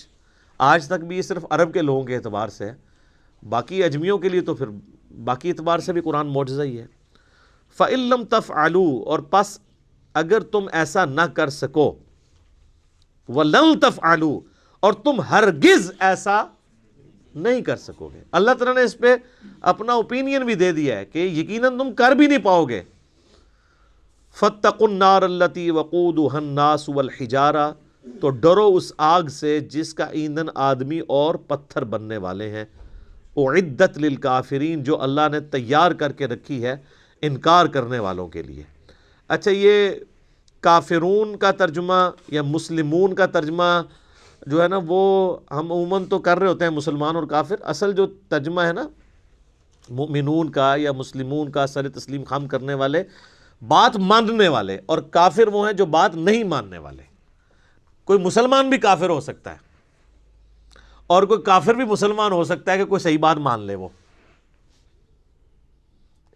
آج تک بھی یہ صرف عرب کے لوگوں کے اعتبار سے ہے، باقی اجمیوں کے لیے تو پھر باقی اعتبار سے بھی قرآن معجزہ ہی ہے۔ فَإِن لَمْ تَفْعَلُوا، اور پس اگر تم ایسا نہ کر سکو، وَلَن تَفْعَلُوا، اور تم ہرگز ایسا نہیں کر سکو گے۔ اللہ تعالیٰ نے اس پہ اپنا اوپینین بھی دے دیا ہے کہ یقیناً تم کر بھی نہیں پاؤ گے۔ فَاتَّقُوا النَّارَ الَّتِي وَقُودُهَا النَّاسُ وَالْحِجَارَةُ، تو ڈرو اس آگ سے جس کا ایندھن آدمی اور پتھر بننے والے ہیں، اعدت للکافرین، جو اللہ نے تیار کر کے رکھی ہے انکار کرنے والوں کے لیے۔ اچھا، یہ کافرون کا ترجمہ یا مسلمون کا ترجمہ جو ہے نا، وہ ہم عموماً تو کر رہے ہوتے ہیں مسلمان اور کافر، اصل جو ترجمہ ہے نا مؤمنون کا یا مسلمون کا، سر تسلیم خم کرنے والے، بات ماننے والے، اور کافر وہ ہیں جو بات نہیں ماننے والے۔ کوئی مسلمان بھی کافر ہو سکتا ہے، اور کوئی کافر بھی مسلمان ہو سکتا ہے کہ کوئی صحیح بات مان لے۔ وہ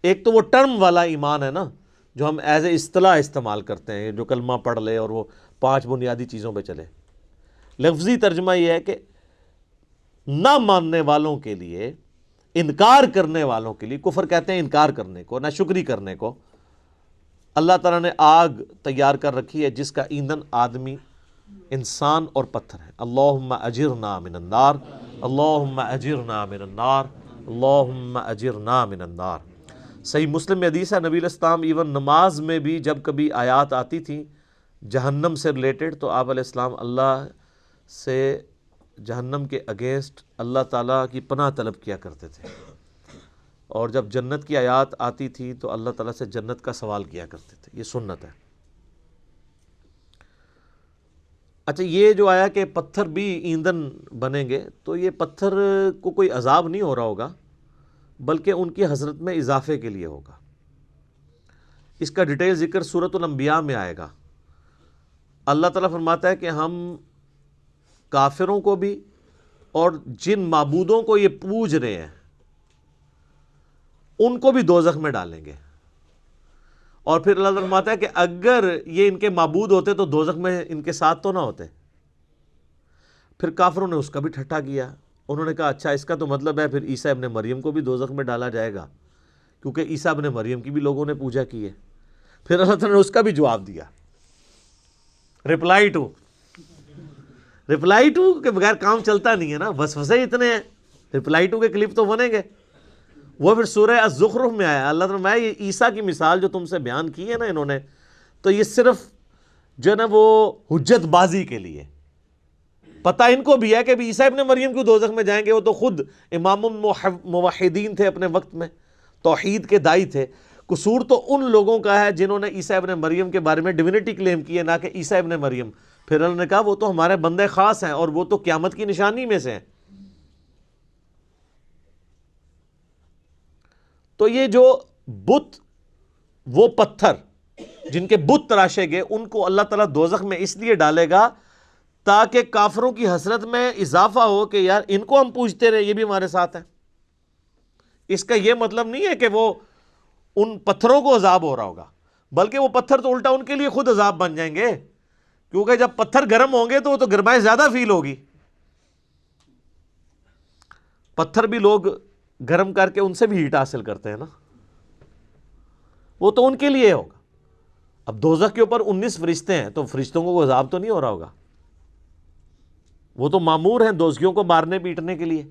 ایک تو وہ ٹرم والا ایمان ہے نا جو ہم ایز اے اصطلاح استعمال کرتے ہیں، جو کلمہ پڑھ لے اور وہ 5 بنیادی چیزوں پہ چلے۔ لفظی ترجمہ یہ ہے کہ نہ ماننے والوں کے لیے، انکار کرنے والوں کے لیے، کفر کہتے ہیں انکار کرنے کو، نہ شکری کرنے کو، اللہ تعالیٰ نے آگ تیار کر رکھی ہے جس کا ایندھن آدمی، انسان اور پتھر ہے۔ اللہم اجرنا من النار، اللہم اجرنا من النار، اللہم اجرنا من النار۔ صحیح مسلم میں حدیث ہے، نبی علیہ السلام ایون نماز میں بھی جب کبھی آیات آتی تھیں جہنم سے ریلیٹڈ، تو آپ علیہ السلام اللہ سے جہنم کے اگینسٹ اللہ تعالیٰ کی پناہ طلب کیا کرتے تھے، اور جب جنت کی آیات آتی تھی تو اللہ تعالیٰ سے جنت کا سوال کیا کرتے تھے۔ یہ سنت ہے۔ اچھا، یہ جو آیا کہ پتھر بھی ایندھن بنیں گے، تو یہ پتھر کو کوئی عذاب نہیں ہو رہا ہوگا، بلکہ ان کی حسرت میں اضافے کے لیے ہوگا۔ اس کا ڈیٹیل ذکر سورۃ الانبیاء میں آئے گا اللہ تعالیٰ فرماتا ہے کہ ہم کافروں کو بھی اور جن معبودوں کو یہ پوج رہے ہیں ان کو بھی دوزخ میں ڈالیں گے. اور پھر اللہ تعالیٰ فرماتا ہے کہ اگر یہ ان کے معبود ہوتے تو دوزخ میں ان کے ساتھ تو نہ ہوتے. پھر کافروں نے اس کا بھی ٹھٹھا کیا. انہوں نے کہا اچھا اس کا تو مطلب ہے پھر عیسیٰ ابن مریم کو بھی دوزخ میں ڈالا جائے گا، کیونکہ عیسیٰ ابن مریم کی بھی لوگوں نے پوجا کی ہے. پھر اللہ تعالیٰ نے اس کا بھی جواب دیا. ریپلائی ٹو کے بغیر کام چلتا نہیں ہے نا، وسوسے اتنے ہیں. ریپلائی ٹو کے کلپ تو بنیں گے. وہ پھر سورہ الزخرف میں آیا. اللہ تعالیٰ نے یہ عیسیٰ کی مثال جو تم سے بیان کی ہے نا انہوں نے، تو یہ صرف جو ہے نا وہ حجت بازی کے لیے. پتہ ان کو بھی ہے کہ عیسیٰ ابن مریم کیوں دوزخ میں جائیں گے، وہ تو خود امام موحدین تھے اپنے وقت میں، توحید کے دائی تھے. قصور تو ان لوگوں کا ہے جنہوں نے عیسیٰ ابن مریم کے بارے میں ڈیوینٹی کلیم کی ہے، نہ کہ عیسیٰ ابن مریم. پھر انہوں نے کہا وہ تو ہمارے بندے خاص ہیں اور وہ تو قیامت کی نشانی میں سے ہیں. تو یہ جو بت، وہ پتھر جن کے بت تراشے گئے، ان کو اللہ تعالیٰ دوزخ میں اس لیے ڈالے گا تاکہ کافروں کی حسرت میں اضافہ ہو کہ یار ان کو ہم پوجتے رہے، یہ بھی ہمارے ساتھ ہیں. اس کا یہ مطلب نہیں ہے کہ وہ ان پتھروں کو عذاب ہو رہا ہوگا، بلکہ وہ پتھر تو الٹا ان کے لیے خود عذاب بن جائیں گے، کیونکہ جب پتھر گرم ہوں گے تو وہ تو گرمائش زیادہ فیل ہوگی. پتھر بھی لوگ گرم کر کے ان سے بھی ہیٹ حاصل کرتے ہیں نا، وہ تو ان کے لیے ہوگا. اب دوزخ کے اوپر 19 فرشتے ہیں تو فرشتوں کو عذاب تو نہیں ہو رہا ہوگا، وہ تو مامور ہیں دوزخیوں کو مارنے پیٹنے کے لیے.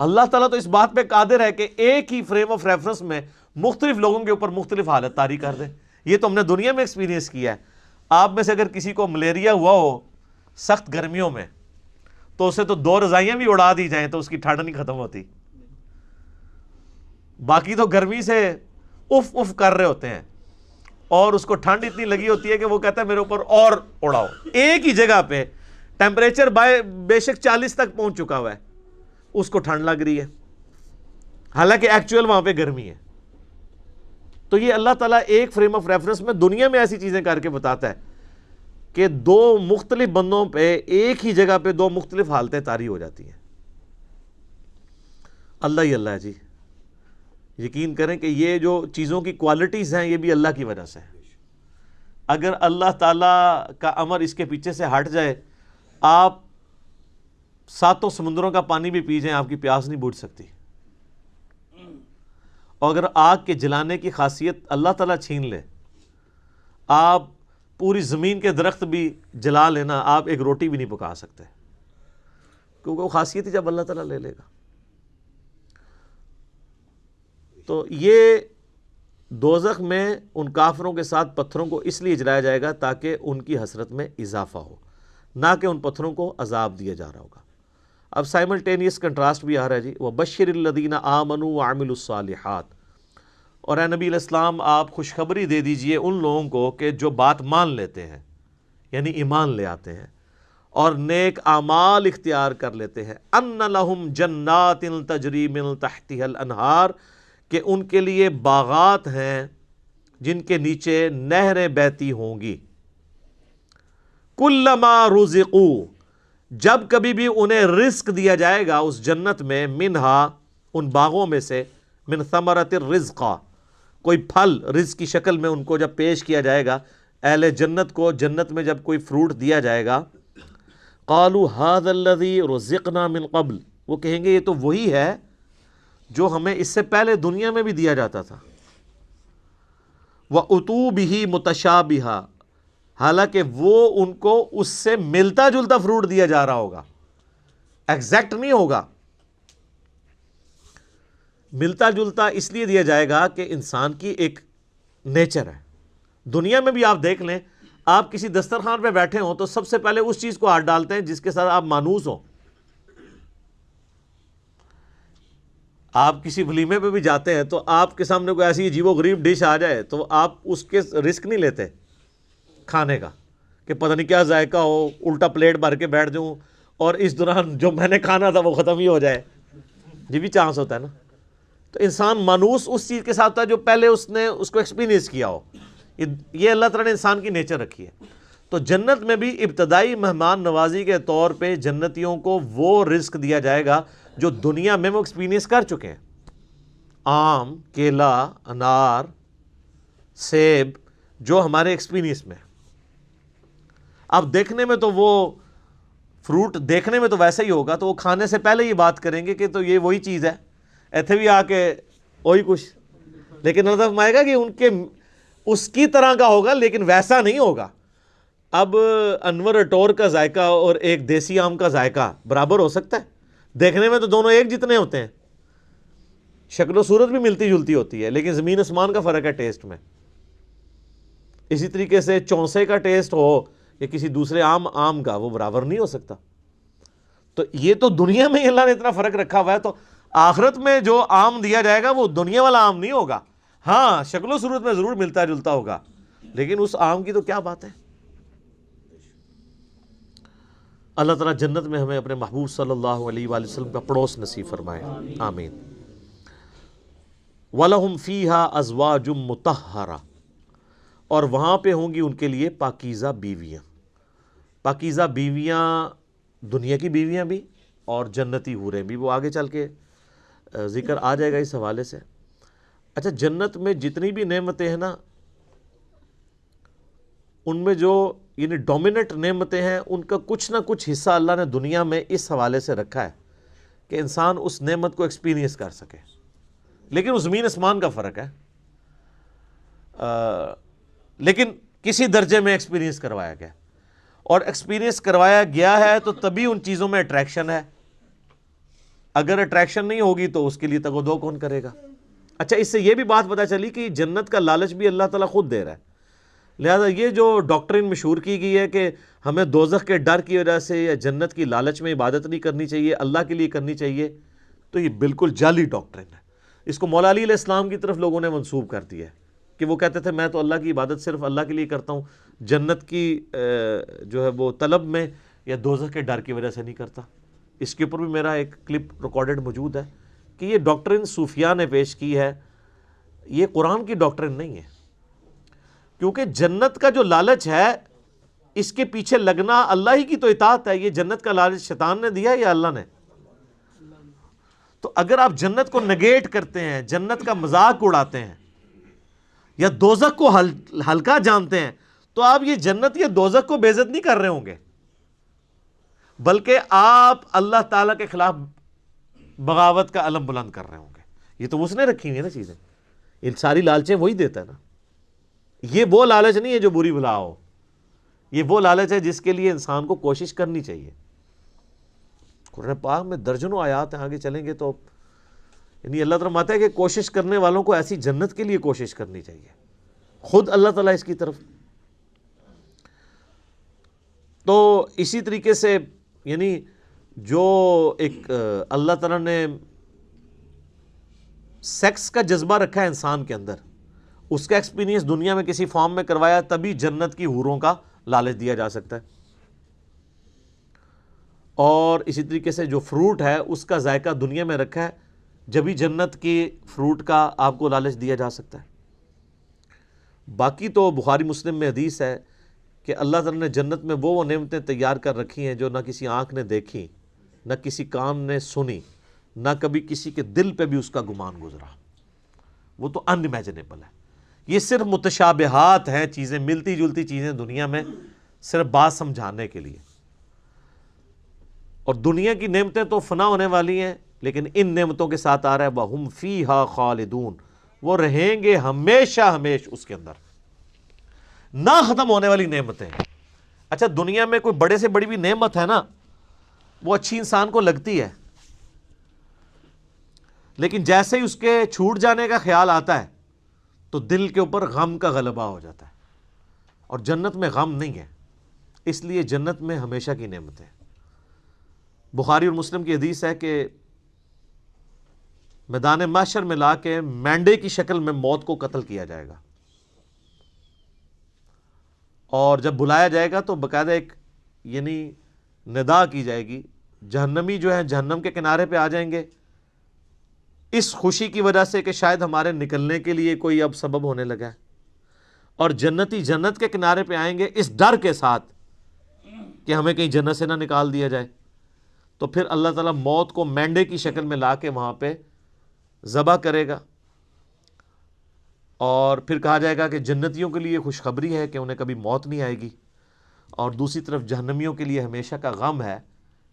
اللہ تعالیٰ تو اس بات پہ قادر ہے کہ ایک ہی فریم آف ریفرنس میں مختلف لوگوں کے اوپر مختلف حالت طاری کر دے. یہ تو ہم نے دنیا میں ایکسپیرینس کیا ہے. آپ میں سے اگر کسی کو ملیریا ہوا ہو سخت گرمیوں میں تو اسے تو 2 رضائیاں بھی اڑا دی جائیں تو اس کی ٹھنڈ نہیں ختم ہوتی. باقی تو گرمی سے اف اف کر رہے ہوتے ہیں اور اس کو ٹھنڈ اتنی لگی ہوتی ہے کہ وہ کہتا ہے میرے اوپر اور اڑاؤ. ایک ہی جگہ پہ ٹیمپریچر بے شک 40 تک پہنچ چکا ہوا ہے، اس کو ٹھنڈ لگ رہی ہے، حالانکہ ایکچوئل وہاں پہ گرمی ہے. تو یہ اللہ تعالیٰ ایک فریم آف ریفرنس میں دنیا میں ایسی چیزیں کر کے بتاتا ہے کہ 2 مختلف بندوں پہ ایک ہی جگہ پہ 2 مختلف حالتیں طاری ہو جاتی ہیں. اللہ ہی اللہ ہے جی. یقین کریں کہ یہ جو چیزوں کی کوالٹیز ہیں یہ بھی اللہ کی وجہ سے ہے. اگر اللہ تعالیٰ کا امر اس کے پیچھے سے ہٹ جائے، آپ 7 سمندروں کا پانی بھی پی جائیں آپ کی پیاس نہیں بجھ سکتی. اور اگر آگ کے جلانے کی خاصیت اللہ تعالیٰ چھین لے، آپ پوری زمین کے درخت بھی جلا لینا، آپ ایک روٹی بھی نہیں پکا سکتے، کیونکہ وہ خاصیت ہی جب اللہ تعالیٰ لے لے گا. تو یہ دوزخ میں ان کافروں کے ساتھ پتھروں کو اس لیے جلایا جائے گا تاکہ ان کی حسرت میں اضافہ ہو، نہ کہ ان پتھروں کو عذاب دیا جا رہا ہوگا. اب سائملٹینیس کنٹراسٹ بھی آ رہا ہے جی. وَبَشِّرِ الَّذِينَ آمَنُوا وَعَمِلُوا الصَّالِحَاتِ. اور اے نبی علیہ السلام آپ خوشخبری دے دیجئے ان لوگوں کو کہ جو بات مان لیتے ہیں، یعنی ایمان لے آتے ہیں اور نیک اعمال اختیار کر لیتے ہیں، أَنَّ لَهُمْ جَنَّاتٍ تَجْرِي مِن تَحْتِهَا الْأَنْهَارُ، کہ ان کے لیے باغات ہیں جن کے نیچے نہریں بہتی ہوں گی. كُلَّمَا رُزِقُوا، جب کبھی بھی انہیں رزق دیا جائے گا اس جنت میں، منہا ان باغوں میں سے، من ثمرۃ الرزق، کوئی پھل رزق کی شکل میں ان کو جب پیش کیا جائے گا، اہل جنت کو جنت میں جب کوئی فروٹ دیا جائے گا، قالوا هذا الذي رزقنا من قبل، وہ کہیں گے یہ تو وہی ہے جو ہمیں اس سے پہلے دنیا میں بھی دیا جاتا تھا. وَأُتُوا بِهِ مُتَشَابِهًا، حالانکہ وہ ان کو اس سے ملتا جلتا فروٹ دیا جا رہا ہوگا، ایگزیکٹ نہیں ہوگا. ملتا جلتا اس لیے دیا جائے گا کہ انسان کی ایک نیچر ہے. دنیا میں بھی آپ دیکھ لیں، آپ کسی دسترخوان پہ بیٹھے ہوں تو سب سے پہلے اس چیز کو ہاتھ ڈالتے ہیں جس کے ساتھ آپ مانوس ہوں. آپ کسی ولیمے پہ بھی جاتے ہیں تو آپ کے سامنے کوئی ایسی عجیب و غریب ڈش آ جائے تو آپ اس کے رسک نہیں لیتے کھانے کا کہ پتہ نہیں کیا ذائقہ ہو، الٹا پلیٹ بھر کے بیٹھ جاؤں اور اس دوران جو میں نے کھانا تھا وہ ختم ہی ہو جائے. یہ بھی چانس ہوتا ہے نا. تو انسان مانوس اس چیز کے ساتھ ہوتا ہے جو پہلے اس نے اس کو ایکسپیرینس کیا ہو. یہ اللہ تعالیٰ نے انسان کی نیچر رکھی ہے. تو جنت میں بھی ابتدائی مہمان نوازی کے طور پہ جنتیوں کو وہ رزق دیا جائے گا جو دنیا میں وہ ایکسپیرینس کر چکے ہیں. آم، کیلا، انار، سیب، جو ہمارے ایکسپیرینس میں. اب دیکھنے میں تو وہ فروٹ دیکھنے میں تو ویسا ہی ہوگا، تو وہ کھانے سے پہلے ہی بات کریں گے کہ تو یہ وہی چیز ہے، ایتھے بھی آ کے وہی کچھ. لیکن اللہ فرمائے گا کہ ان کے اس کی طرح کا ہوگا لیکن ویسا نہیں ہوگا. اب انور اٹور کا ذائقہ اور ایک دیسی آم کا ذائقہ برابر ہو سکتا ہے؟ دیکھنے میں تو دونوں ایک جتنے ہوتے ہیں، شکل و صورت بھی ملتی جلتی ہوتی ہے، لیکن زمین آسمان کا فرق ہے ٹیسٹ میں. اسی طریقے سے چونسے کا ٹیسٹ ہو یا کسی دوسرے آم کا، وہ برابر نہیں ہو سکتا. تو یہ تو دنیا میں اللہ نے اتنا فرق رکھا ہوا ہے، تو آخرت میں جو آم دیا جائے گا وہ دنیا والا آم نہیں ہوگا. ہاں شکل و صورت میں ضرور ملتا جلتا ہوگا، لیکن اس آم کی تو کیا بات ہے. اللہ تعالیٰ جنت میں ہمیں اپنے محبوب صلی اللہ علیہ وآلہ وسلم کا پڑوس نصیب فرمائے، آمین. وَلَهُمْ فِيهَا أَزْوَاجٌ مُطَهَّرَةٌ، اور وہاں پہ ہوں گی ان کے لیے پاکیزہ بیویاں. پاکیزہ بیویاں دنیا کی بیویاں بھی اور جنتی حوریں بھی، وہ آگے چل کے ذکر آ جائے گا اس حوالے سے. اچھا، جنت میں جتنی بھی نعمتیں ہیں نا، ان میں جو یعنی ڈومیننٹ نعمتیں ہیں، ان کا کچھ نہ کچھ حصہ اللہ نے دنیا میں اس حوالے سے رکھا ہے کہ انسان اس نعمت کو ایکسپیرینس کر سکے. لیکن وہ زمین آسمان کا فرق ہے، لیکن کسی درجے میں ایکسپیرینس کروایا گیا، اور ایکسپیرینس کروایا گیا ہے تو تبھی ان چیزوں میں اٹریکشن ہے. اگر اٹریکشن نہیں ہوگی تو اس کے لیے تگ و دو کون کرے گا. اچھا، اس سے یہ بھی بات پتہ چلی کہ جنت کا لالچ بھی اللہ تعالیٰ خود دے رہا ہے. لہذا یہ جو ڈاکٹرین مشہور کی گئی ہے کہ ہمیں دوزخ کے ڈر کی وجہ سے یا جنت کی لالچ میں عبادت نہیں کرنی چاہیے، اللہ کے لیے کرنی چاہیے، تو یہ بالکل جعلی ڈاکٹرین ہے. اس کو مولا علی علیہ السلام کی طرف لوگوں نے منسوب کر دیا ہے کہ وہ کہتے تھے میں تو اللہ کی عبادت صرف اللہ کے لیے کرتا ہوں، جنت کی جو ہے وہ طلب میں یا دوزخ کے ڈر کی وجہ سے نہیں کرتا. اس کے اوپر بھی میرا ایک کلپ ریکارڈڈ موجود ہے کہ یہ ڈاکٹرین صوفیاء نے پیش کی ہے، یہ قرآن کی ڈاکٹرین نہیں ہے. کیونکہ جنت کا جو لالچ ہے، اس کے پیچھے لگنا اللہ ہی کی تو اطاعت ہے. یہ جنت کا لالچ شیطان نے دیا یا اللہ نے؟ تو اگر آپ جنت کو نگیٹ کرتے ہیں، جنت کا مذاق اڑاتے ہیں یا دوزخ کو ہلکا جانتے ہیں، تو آپ یہ جنت یا دوزخ کو بے عزت نہیں کر رہے ہوں گے، بلکہ آپ اللہ تعالیٰ کے خلاف بغاوت کا علم بلند کر رہے ہوں گے. یہ تو اس نے رکھی ہوئی ہے نا چیزیں، یہ ساری لالچیں وہی دیتا ہے نا. یہ وہ لالچ نہیں ہے جو بری بلا ہو، یہ وہ لالچ ہے جس کے لیے انسان کو کوشش کرنی چاہیے. قرآن پاک میں درجنوں آیات ہیں، آگے چلیں گے تو یعنی اللہ تعالیٰ فرماتا ہے کہ کوشش کرنے والوں کو ایسی جنت کے لیے کوشش کرنی چاہیے، خود اللہ تعالیٰ اس کی طرف. تو اسی طریقے سے یعنی جو ایک اللہ تعالیٰ نے سیکس کا جذبہ رکھا ہے انسان کے اندر، اس کا ایکسپیرینس دنیا میں کسی فارم میں کروایا، تبھی جنت کی حوروں کا لالچ دیا جا سکتا ہے. اور اسی طریقے سے جو فروٹ ہے اس کا ذائقہ دنیا میں رکھا ہے، جبھی جنت کی فروٹ کا آپ کو لالچ دیا جا سکتا ہے. باقی تو بخاری مسلم میں حدیث ہے کہ اللہ تعالیٰ نے جنت میں وہ نعمتیں تیار کر رکھی ہیں جو نہ کسی آنکھ نے دیکھی، نہ کسی کان نے سنی، نہ کبھی کسی کے دل پہ بھی اس کا گمان گزرا. وہ تو ان امیجنیبل ہے. یہ صرف متشابہات ہیں، چیزیں ملتی جلتی چیزیں دنیا میں، صرف بات سمجھانے کے لیے. اور دنیا کی نعمتیں تو فنا ہونے والی ہیں، لیکن ان نعمتوں کے ساتھ آ رہا ہے وَهُمْ فِيهَا خَالِدُونَ، وہ رہیں گے ہمیشہ ہمیش اس کے اندر، نہ ختم ہونے والی نعمتیں. اچھا، دنیا میں کوئی بڑے سے بڑی بھی نعمت ہے نا، وہ اچھی انسان کو لگتی ہے، لیکن جیسے ہی اس کے چھوٹ جانے کا خیال آتا ہے تو دل کے اوپر غم کا غلبہ ہو جاتا ہے. اور جنت میں غم نہیں ہے، اس لیے جنت میں ہمیشہ کی نعمت ہے. بخاری اور مسلم کی حدیث ہے کہ میدان محشر میں لا کے مینڈے کی شکل میں موت کو قتل کیا جائے گا، اور جب بلایا جائے گا تو باقاعدہ ایک یعنی ندا کی جائے گی. جہنمی جو ہیں جہنم کے کنارے پہ آ جائیں گے اس خوشی کی وجہ سے کہ شاید ہمارے نکلنے کے لیے کوئی اب سبب ہونے لگا ہے، اور جنتی جنت کے کنارے پہ آئیں گے اس ڈر کے ساتھ کہ ہمیں کہیں جنت سے نہ نکال دیا جائے، تو پھر اللہ تعالیٰ موت کو مینڈے کی شکل میں لا کے وہاں پہ ذبح کرے گا، اور پھر کہا جائے گا کہ جنتیوں کے لیے خوشخبری ہے کہ انہیں کبھی موت نہیں آئے گی، اور دوسری طرف جہنمیوں کے لیے ہمیشہ کا غم ہے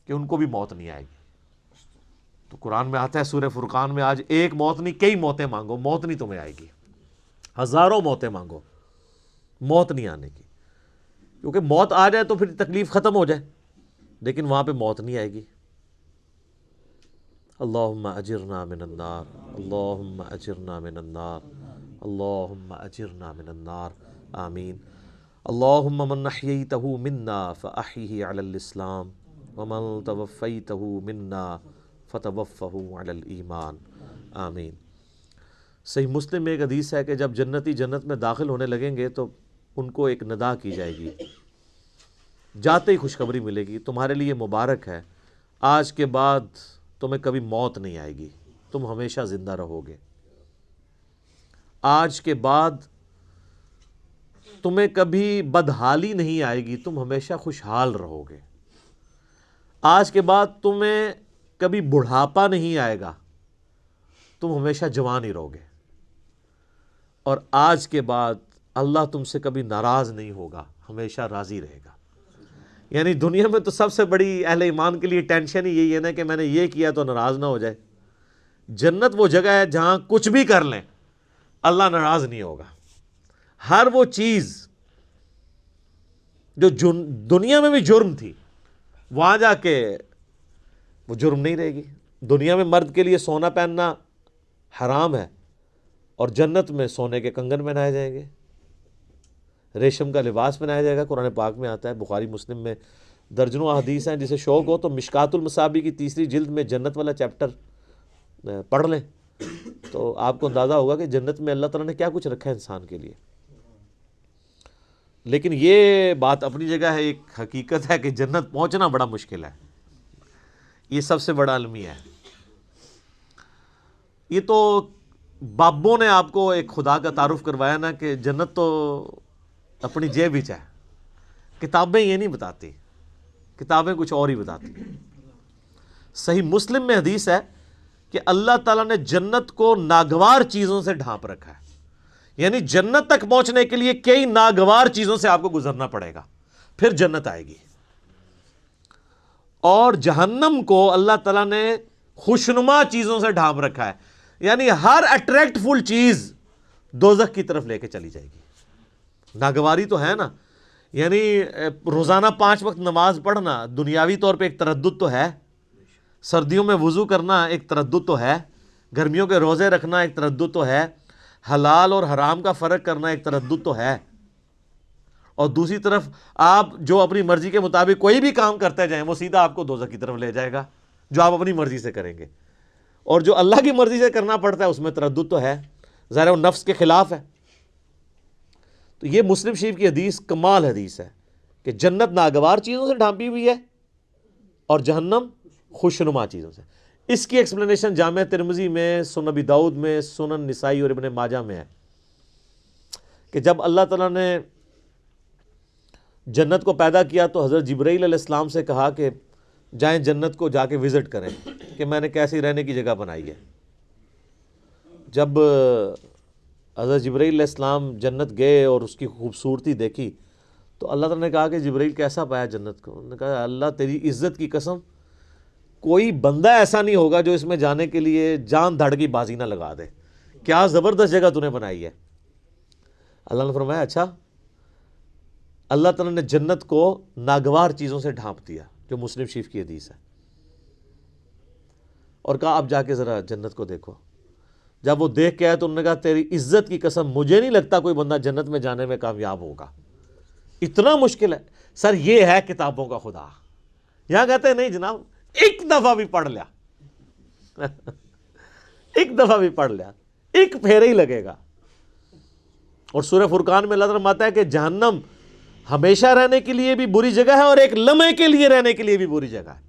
کہ ان کو بھی موت نہیں آئے گی۔ تو قرآن میں آتا ہے سورہ فرقان میں، آج ایک موت نہیں کئی موتیں مانگو، موت نہیں تمہیں آئے گی، ہزاروں موتیں مانگو، موت نہیں آنے کی، کیونکہ موت آ جائے تو پھر تکلیف ختم ہو جائے، لیکن وہاں پہ موت نہیں آئے گی۔ اللہم اجرنا من النار، اللہم اجرنا من النار، اللہم اجرنا من النار، آمین۔ اللہم من احییتہ منا فاحیہ علی الاسلام ومن توفیتہ منا فتوفہ علی الایمان، آمین۔ صحیح مسلم میں ایک حدیث ہے کہ جب جنتی جنت میں داخل ہونے لگیں گے تو ان کو ایک ندا کی جائے گی، جاتے ہی خوشخبری ملے گی، تمہارے لیے مبارک ہے، آج کے بعد تمہیں کبھی موت نہیں آئے گی، تم ہمیشہ زندہ رہو گے، آج کے بعد تمہیں کبھی بدحالی نہیں آئے گی، تم ہمیشہ خوشحال رہو گے، آج کے بعد تمہیں کبھی بڑھاپا نہیں آئے گا، تم ہمیشہ جوان ہی رہو گے، اور آج کے بعد اللہ تم سے کبھی ناراض نہیں ہوگا، ہمیشہ راضی رہے گا۔ یعنی دنیا میں تو سب سے بڑی اہل ایمان کے لیے ٹینشن ہی یہی ہے نا کہ میں نے یہ کیا تو ناراض نہ ہو جائے۔ جنت وہ جگہ ہے جہاں کچھ بھی کر لیں اللہ ناراض نہیں ہوگا، ہر وہ چیز جو دنیا میں بھی جرم تھی وہاں جا کے وہ جرم نہیں رہے گی۔ دنیا میں مرد کے لیے سونا پہننا حرام ہے، اور جنت میں سونے کے کنگن پہنائے جائیں گے، ریشم کا لباس پہنایا جائے گا۔ قرآن پاک میں آتا ہے، بخاری مسلم میں درجنوں احادیث ہیں، جسے شوق ہو تو مشکات المصابیح کی 3 جلد میں جنت والا چیپٹر پڑھ لیں تو آپ کو اندازہ ہوگا کہ جنت میں اللہ تعالیٰ نے کیا کچھ رکھا ہے انسان کے لیے۔ لیکن یہ بات اپنی جگہ ہے، ایک حقیقت ہے کہ جنت پہنچنا بڑا مشکل ہے، یہ سب سے بڑا المیہ ہے۔ یہ تو بابوں نے آپ کو ایک خدا کا تعارف کروایا نا کہ جنت تو اپنی جیب ہی ہے، کتابیں یہ نہیں بتاتی، کتابیں کچھ اور ہی بتاتی۔ صحیح مسلم میں حدیث ہے کہ اللہ تعالیٰ نے جنت کو ناگوار چیزوں سے ڈھانپ رکھا ہے، یعنی جنت تک پہنچنے کے لیے کئی ناگوار چیزوں سے آپ کو گزرنا پڑے گا، پھر جنت آئے گی۔ اور جہنم کو اللہ تعالیٰ نے خوشنما چیزوں سے ڈھانپ رکھا ہے، یعنی ہر اٹریکٹ فل چیز دوزخ کی طرف لے کے چلی جائے گی۔ ناگواری تو ہے نا، یعنی روزانہ 5 وقت نماز پڑھنا دنیاوی طور پہ ایک تردد تو ہے، سردیوں میں وضو کرنا ایک تردد تو ہے، گرمیوں کے روزے رکھنا ایک تردد تو ہے، حلال اور حرام کا فرق کرنا ایک تردد تو ہے، اور دوسری طرف آپ جو اپنی مرضی کے مطابق کوئی بھی کام کرتے جائیں وہ سیدھا آپ کو دوزخ کی طرف لے جائے گا، جو آپ اپنی مرضی سے کریں گے، اور جو اللہ کی مرضی سے کرنا پڑتا ہے اس میں تردد تو ہے، ظاہر وہ نفس کے خلاف ہے۔ تو یہ مسلم شریف کی حدیث کمال حدیث ہے کہ جنت ناگوار چیزوں سے ڈھانپی ہوئی ہے اور جہنم خوشنما چیزوں سے۔ اس کی ایکسپلینیشن جامع ترمذی میں، سنن ابی داؤد میں، سنن نسائی اور ابن ماجہ میں ہے کہ جب اللہ تعالیٰ نے جنت کو پیدا کیا تو حضرت جبرائیل علیہ السلام سے کہا کہ جائیں جنت کو جا کے وزٹ کریں کہ میں نے کیسی رہنے کی جگہ بنائی ہے۔ جب حضرت جبرائیل علیہ السلام جنت گئے اور اس کی خوبصورتی دیکھی تو اللہ تعالیٰ نے کہا کہ جبرائیل کیسا پایا جنت کو؟ انہوں نے کہا اللہ تیری عزت کی قسم کوئی بندہ ایسا نہیں ہوگا جو اس میں جانے کے لیے جان دھڑ کی بازی نہ لگا دے، کیا زبردست جگہ تو نے بنائی ہے۔ اللہ نے فرمایا اچھا، اللہ تعالیٰ نے جنت کو ناگوار چیزوں سے ڈھانپ دیا، جو مسلم شریف کی حدیث ہے، اور کہا اب جا کے ذرا جنت کو دیکھو۔ جب وہ دیکھ کے آئے تو انہوں نے کہا تیری عزت کی قسم مجھے نہیں لگتا کوئی بندہ جنت میں جانے میں کامیاب ہوگا، اتنا مشکل ہے۔ سر یہ ہے کتابوں کا خدا، یہاں کہتے ہیں نہیں جناب ایک دفعہ بھی پڑھ لیا ایک دفعہ بھی پڑھ لیا، ایک پھیرے ہی لگے گا۔ اور سورہ فرقان میں اللہ تعالیٰ فرماتا ہے کہ جہنم ہمیشہ رہنے کے لیے بھی بری جگہ ہے اور ایک لمحے کے لیے رہنے کے لیے بھی بری جگہ ہے۔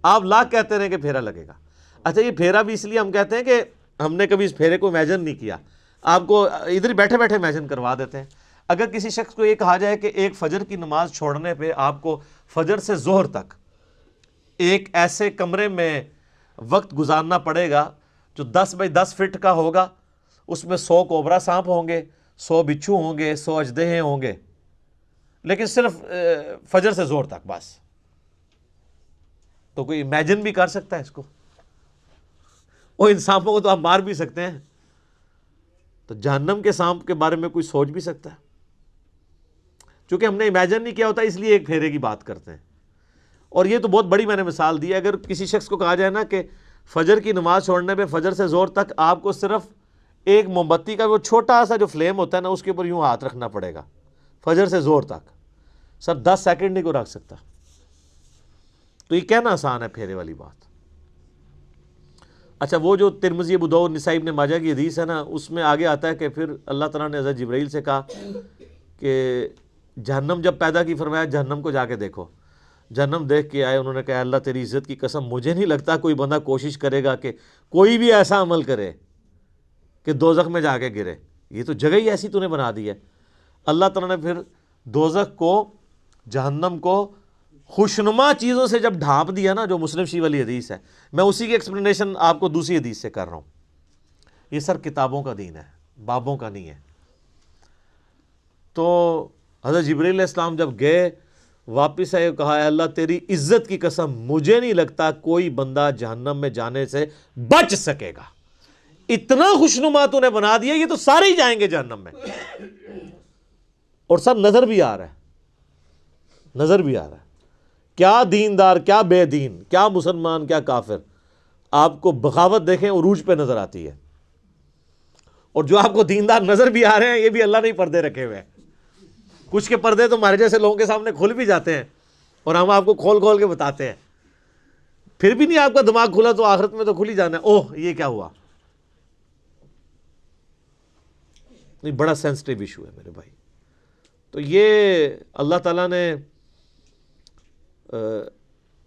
آپ لاکھ کہتے رہیں کہ پھیرا لگے گا، اچھا یہ پھیرا بھی اس لیے ہم کہتے ہیں کہ ہم نے کبھی اس پھیرے کو امیجن نہیں کیا، آپ کو ادھر بیٹھے بیٹھے امیجن کروا دیتے ہیں۔ اگر کسی شخص کو یہ کہا جائے کہ ایک فجر کی نماز چھوڑنے پہ آپ کو فجر سے ظہر تک ایک ایسے کمرے میں وقت گزارنا پڑے گا جو 10 بائی 10 فٹ کا ہوگا، اس میں 100 کوبرا سانپ ہوں گے، 100 بچھو ہوں گے، 100 اژدہے ہوں گے، لیکن صرف فجر سے ظہر تک بس، تو کوئی امیجن بھی کر سکتا ہے اس کو؟ وہ ان سانپوں کو تو آپ مار بھی سکتے ہیں، تو جہنم کے سانپ کے بارے میں کوئی سوچ بھی سکتا ہے؟ چونکہ ہم نے امیجن نہیں کیا ہوتا اس لیے ایک پھیرے کی بات کرتے ہیں. اور یہ تو بہت بڑی میں نے مثال دی ہے. اگر کسی شخص کو کہا جائے نا کہ فجر کی نماز چھوڑنے پہ فجر سے ظہر تک آپ کو صرف ایک موم بتی کا وہ چھوٹا سا جو فلیم ہوتا ہے نا اس کے اوپر یوں ہاتھ رکھنا پڑے گا فجر سے ظہر تک، سر 10 سیکنڈ نہیں کو رکھ سکتا. تو یہ کہنا آسان ہے پھیرے والی بات. اچھا وہ جو ترمذی، ابو داؤد، نسائی، ابن ماجہ کی حدیث ہے نا، اس میں آگے آتا ہے کہ پھر اللہ تعالیٰ نے حضرت جبرائیل سے کہا کہ جہنم جب پیدا کی، فرمایا جہنم کو جا کے دیکھو. جہنم دیکھ کے آئے، انہوں نے کہا اللہ تیری عزت کی قسم مجھے نہیں لگتا کوئی بندہ کوشش کرے گا کہ کوئی بھی ایسا عمل کرے کہ دوزخ میں جا کے گرے، یہ تو جگہ ہی ایسی تو نے بنا دی ہے. اللہ تعالیٰ نے پھر دوزخ کو، جہنم کو خوشنما چیزوں سے جب ڈھانپ دیا نا، جو مسلم شریف والی حدیث ہے، میں اسی کی ایکسپلینیشن آپ کو دوسری حدیث سے کر رہا ہوں. یہ سر کتابوں کا دین ہے، بابوں کا نہیں ہے. تو حضرت جبرائیل علیہ السلام جب گئے واپس آئے، کہا اے اللہ تیری عزت کی قسم مجھے نہیں لگتا کوئی بندہ جہنم میں جانے سے بچ سکے گا، اتنا خوشنما تو نے بنا دیا، یہ تو سارے ہی جائیں گے جہنم میں. اور سر نظر بھی آ رہا ہے، نظر بھی آ رہا ہے، کیا دیندار، کیا بے دین، کیا مسلمان، کیا کافر. آپ کو بغاوت دیکھیں عروج پہ نظر آتی ہے. اور جو آپ کو دیندار نظر بھی آ رہے ہیں یہ بھی اللہ نے پردے رکھے ہوئے ہیں. کچھ کے پردے تو ہمارے جیسے لوگوں کے سامنے کھل بھی جاتے ہیں اور ہم آپ کو کھول کھول کے بتاتے ہیں، پھر بھی نہیں آپ کا دماغ کھلا تو آخرت میں تو کھل ہی جانا ہے. اوہ یہ کیا ہوا. نہیں، بڑا سینسٹیو ایشو ہے میرے بھائی. تو یہ اللہ تعالیٰ نے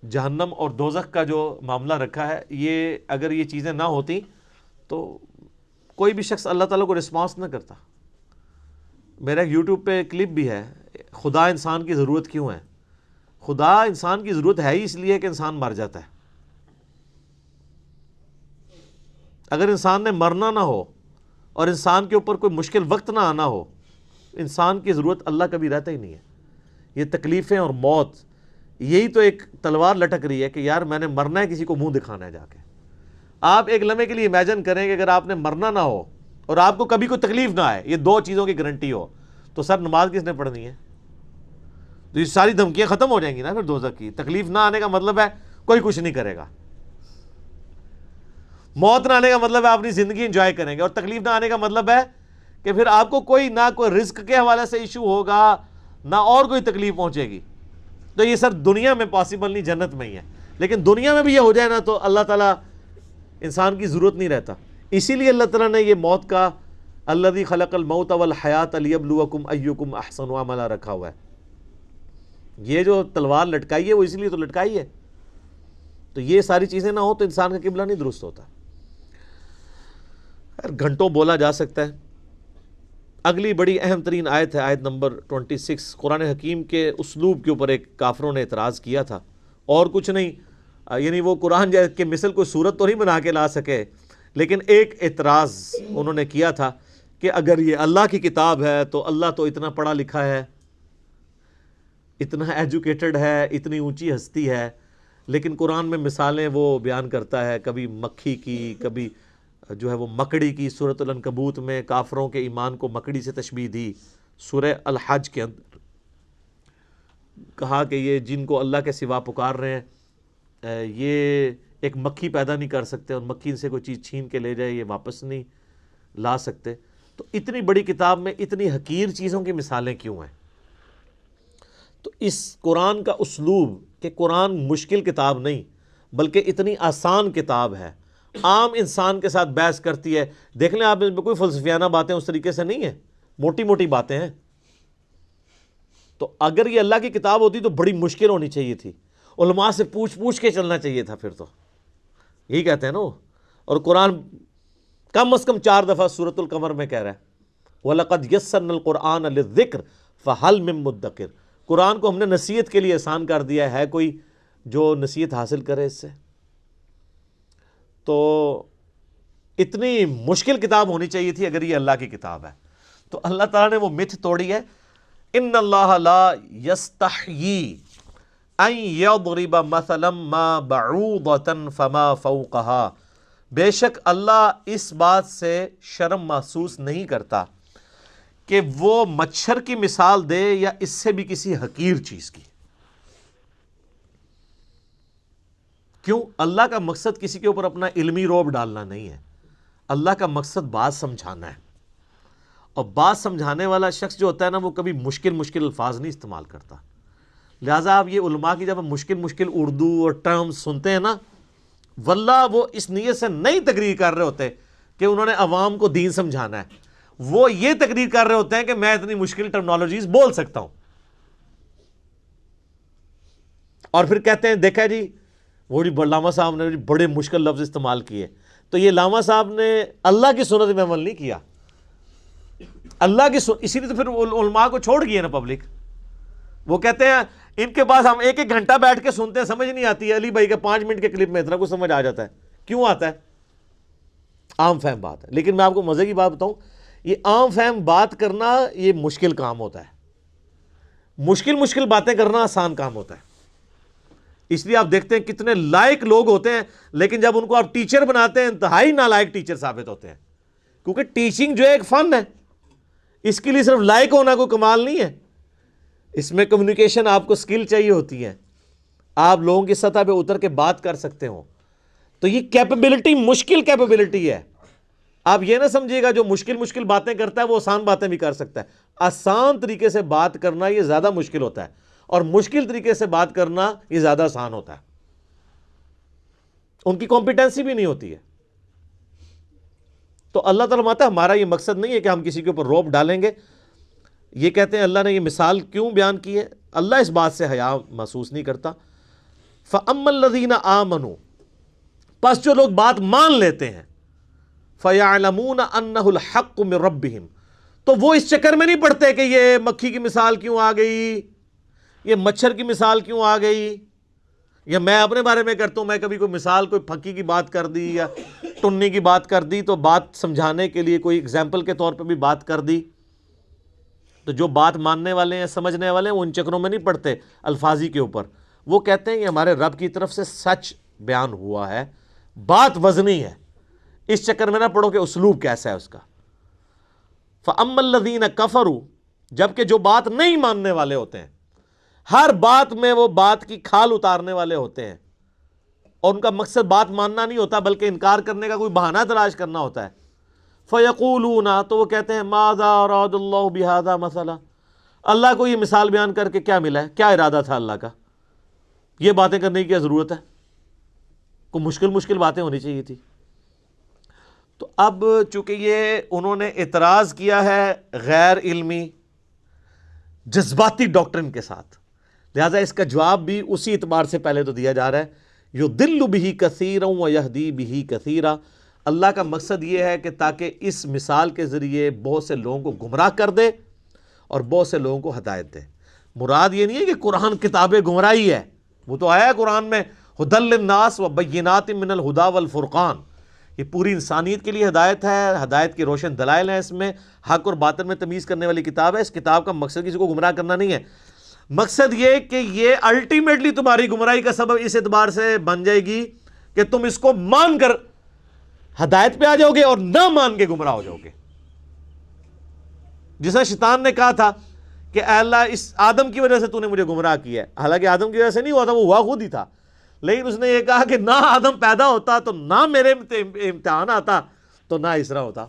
جہنم اور دوزخ کا جو معاملہ رکھا ہے، یہ اگر یہ چیزیں نہ ہوتی تو کوئی بھی شخص اللہ تعالیٰ کو رسپانس نہ کرتا. میرا ایک یوٹیوب پہ کلپ بھی ہے، خدا انسان کی ضرورت کیوں ہے. خدا انسان کی ضرورت ہے ہی اس لیے کہ انسان مر جاتا ہے. اگر انسان نے مرنا نہ ہو اور انسان کے اوپر کوئی مشکل وقت نہ آنا ہو، انسان کی ضرورت اللہ کبھی رہتا ہی نہیں ہے. یہ تکلیفیں اور موت، یہی تو ایک تلوار لٹک رہی ہے کہ یار میں نے مرنا ہے، کسی کو منہ دکھانا ہے جا کے. آپ ایک لمحے کے لیے امیجن کریں کہ اگر آپ نے مرنا نہ ہو اور آپ کو کبھی کوئی تکلیف نہ آئے، یہ دو چیزوں کی گارنٹی ہو، تو سر نماز کس نے پڑھنی ہے؟ تو یہ ساری دھمکیاں ختم ہو جائیں گی نا پھر دوزخ کی. تکلیف نہ آنے کا مطلب ہے کوئی کچھ نہیں کرے گا. موت نہ آنے کا مطلب ہے آپ اپنی زندگی انجوائے کریں گے، اور تکلیف نہ آنے کا مطلب ہے کہ پھر آپ کو کوئی نہ کوئی رزق کے حوالے سے ایشو ہوگا، نہ اور کوئی تکلیف پہنچے گی. تو یہ سر دنیا میں پاسبل نہیں، جنت میں ہی ہے. لیکن دنیا میں بھی یہ ہو جائے نا تو اللہ تعالیٰ انسان کی ضرورت نہیں رہتا. اسی لیے اللہ تعالیٰ نے یہ موت کا الذی خلق الموت والحیات لیبلوکم ایکم احسن عملا رکھا ہوا ہے. یہ جو تلوار لٹکائی ہے وہ اس لیے تو لٹکائی ہے. تو یہ ساری چیزیں نہ ہو تو انسان کا قبلہ نہیں درست ہوتا. گھنٹوں بولا جا سکتا ہے. اگلی بڑی اہم ترین آیت ہے آیت نمبر 26. قرآن حکیم کے اسلوب کے اوپر ایک کافروں نے اعتراض کیا تھا، اور کچھ نہیں، یعنی وہ قرآن کے مثل کوئی صورت تو نہیں بنا کے لا سکے، لیکن ایک اعتراض انہوں نے کیا تھا کہ اگر یہ اللہ کی کتاب ہے تو اللہ تو اتنا پڑھا لکھا ہے، اتنا ایجوکیٹڈ ہے، اتنی اونچی ہستی ہے، لیکن قرآن میں مثالیں وہ بیان کرتا ہے، کبھی مکھی کی، کبھی جو ہے وہ مکڑی کی. سورۃ العنکبوت میں کافروں کے ایمان کو مکڑی سے تشبیہ دی. سورہ الحج کے اندر کہا کہ یہ جن کو اللہ کے سوا پکار رہے ہیں یہ ایک مکھی پیدا نہیں کر سکتے، اور مکھی سے کوئی چیز چھین کے لے جائے یہ واپس نہیں لا سکتے. تو اتنی بڑی کتاب میں اتنی حقیر چیزوں کی مثالیں کیوں ہیں؟ تو اس قرآن کا اسلوب کہ قرآن مشکل کتاب نہیں بلکہ اتنی آسان کتاب ہے، عام انسان کے ساتھ بحث کرتی ہے. دیکھ لیں آپ، اس میں کوئی فلسفیانہ باتیں اس طریقے سے نہیں ہیں، موٹی موٹی باتیں ہیں. تو اگر یہ اللہ کی کتاب ہوتی تو بڑی مشکل ہونی چاہیے تھی، علماء سے پوچھ پوچھ کے چلنا چاہیے تھا. پھر تو یہی کہتے ہیں نا. اور قرآن کم از کم 4 دفعہ سورۃ القمر میں کہہ رہا ہے وَلَقَدْ يَسَّرْنَا الْقُرْآنَ لِلذِّكْرِ فَهَلْ مِن مُدَّكِرٍ، قرآن کو ہم نے نصیحت کے لیے آسان کر دیا ہے کوئی جو نصیحت حاصل کرے اس سے؟ تو اتنی مشکل کتاب ہونی چاہیے تھی اگر یہ اللہ کی کتاب ہے۔ تو اللہ تعالیٰ نے وہ متھ توڑی ہے، ان اللہ لا یستحیی ان یضرب مثلا ما بعوضۃ فما فوقها، بے شک اللہ اس بات سے شرم محسوس نہیں کرتا کہ وہ مچھر کی مثال دے یا اس سے بھی کسی حقیر چیز کی۔ کیوں؟ اللہ کا مقصد کسی کے اوپر اپنا علمی روب ڈالنا نہیں ہے، اللہ کا مقصد بات سمجھانا ہے، اور بات سمجھانے والا شخص جو ہوتا ہے نا وہ کبھی مشکل الفاظ نہیں استعمال کرتا۔ لہٰذا آپ یہ علماء کی جب ہم مشکل اردو اور ٹرمز سنتے ہیں نا، واللہ وہ اس نیت سے نہیں تقریر کر رہے ہوتے کہ انہوں نے عوام کو دین سمجھانا ہے، وہ یہ تقریر کر رہے ہوتے ہیں کہ میں اتنی مشکل ٹرمنالوجیز بول سکتا ہوں، اور پھر کہتے ہیں دیکھا جی وہ علامہ صاحب نے بڑے مشکل لفظ استعمال کیے۔ تو یہ علامہ صاحب نے اللہ کی سنت میں عمل نہیں کیا، اللہ کی اسی لیے تو پھر علماء کو چھوڑ گئی ہے نا پبلک۔ وہ کہتے ہیں ان کے پاس ہم ایک گھنٹہ بیٹھ کے سنتے ہیں، سمجھ نہیں آتی ہے، علی بھائی کے 5 منٹ کے کلپ میں اتنا کچھ سمجھ آ جاتا ہے۔ کیوں آتا ہے؟ عام فہم بات ہے۔ لیکن میں آپ کو مزے کی بات بتاؤں، یہ عام فہم بات کرنا یہ مشکل کام ہوتا ہے، مشکل باتیں کرنا آسان کام ہوتا ہے۔ اس لیے آپ دیکھتے ہیں کتنے لائق لوگ ہوتے ہیں، لیکن جب ان کو آپ ٹیچر بناتے ہیں انتہائی نالائق ٹیچر ثابت ہوتے ہیں، کیونکہ ٹیچنگ جو ہے ایک فن ہے، اس کے لیے صرف لائق ہونا کوئی کمال نہیں ہے، اس میں کمیونیکیشن آپ کو سکل چاہیے ہوتی ہے، آپ لوگوں کی سطح پہ اتر کے بات کر سکتے ہوں۔ تو یہ کیپیبلٹی مشکل کیپیبلٹی ہے۔ آپ یہ نہ سمجھیے گا جو مشکل باتیں کرتا ہے وہ آسان باتیں بھی کر سکتا ہے۔ آسان طریقے سے بات کرنا یہ زیادہ مشکل ہوتا ہے، اور مشکل طریقے سے بات کرنا یہ زیادہ آسان ہوتا ہے، ان کی کمپیٹنسی بھی نہیں ہوتی ہے۔ تو اللہ تعالیٰ ماتا ہمارا یہ مقصد نہیں ہے کہ ہم کسی کے اوپر روب ڈالیں گے۔ یہ کہتے ہیں اللہ نے یہ مثال کیوں بیان کی ہے؟ اللہ اس بات سے حیا محسوس نہیں کرتا۔ فَأَمَّا الَّذِينَ آمَنُوا، پس جو لوگ بات مان لیتے ہیں، فَيَعْلَمُونَ أَنَّهُ الْحَقُّ مِن رَبِّهِمْ، تو وہ اس چکر میں نہیں پڑتے کہ یہ مکھی کی مثال کیوں آ گئی، یہ مچھر کی مثال کیوں آ گئی، یا میں اپنے بارے میں کرتا ہوں، میں کبھی کوئی مثال کوئی پھکی کی بات کر دی یا ٹنی کی بات کر دی تو بات سمجھانے کے لیے کوئی اگزامپل کے طور پہ بھی بات کر دی، تو جو بات ماننے والے ہیں سمجھنے والے ہیں وہ ان چکروں میں نہیں پڑتے الفاظی کے اوپر، وہ کہتے ہیں یہ ہمارے رب کی طرف سے سچ بیان ہوا ہے، بات وزنی ہے، اس چکر میں نہ پڑھو کہ اسلوب کیسا ہے اس کا۔ فَأَمَّا الَّذِينَ كَفَرُوا، جبکہ جو بات نہیں ماننے والے ہوتے ہیں، ہر بات میں وہ بات کی کھال اتارنے والے ہوتے ہیں، اور ان کا مقصد بات ماننا نہیں ہوتا بلکہ انکار کرنے کا کوئی بہانہ تلاش کرنا ہوتا ہے۔ فَيَقُولُونَ، تو وہ کہتے ہیں مَاذَا أَرَادَ اللَّهُ بِهَذَا مَثَلًا، اللہ کو یہ مثال بیان کر کے کیا ملا ہے، کیا ارادہ تھا اللہ کا، یہ باتیں کرنے کی کیا ضرورت ہے، کوئی مشکل باتیں ہونی چاہیے تھی۔ تو اب چونکہ یہ انہوں نے اعتراض کیا ہے غیر علمی جذباتی ڈاکٹرن کے ساتھ، لہٰذا اس کا جواب بھی اسی اعتبار سے پہلے تو دیا جا رہا ہے، یضل بہ کثیرا ویہدی بہ کثیرا، اللہ کا مقصد یہ ہے کہ تاکہ اس مثال کے ذریعے بہت سے لوگوں کو گمراہ کر دے اور بہت سے لوگوں کو ہدایت دے۔ مراد یہ نہیں ہے کہ قرآن کتاب گمراہی ہے، وہ تو آیا ہے قرآن میں ھدی للناس وبینات من الھدی والفرقان، یہ پوری انسانیت کے لیے ہدایت ہے، ہدایت کی روشن دلائل ہیں، اس میں حق اور باطل میں تمیز کرنے والی کتاب ہے۔ اس کتاب کا مقصد کسی کو گمراہ کرنا نہیں ہے، مقصد یہ کہ یہ الٹیمیٹلی تمہاری گمراہی کا سبب اس اعتبار سے بن جائے گی کہ تم اس کو مان کر ہدایت پہ آ جاؤ گے اور نہ مان کے گمراہ ہو جاؤ گے۔ جسے شیطان نے کہا تھا کہ اے اللہ اس آدم کی وجہ سے تو نے مجھے گمراہ کیا ہے، حالانکہ آدم کی وجہ سے نہیں ہوا تھا، وہ ہوا خود ہی تھا، لیکن اس نے یہ کہا کہ نہ آدم پیدا ہوتا تو نہ میرے امتحان آتا تو نہ اس طرح ہوتا۔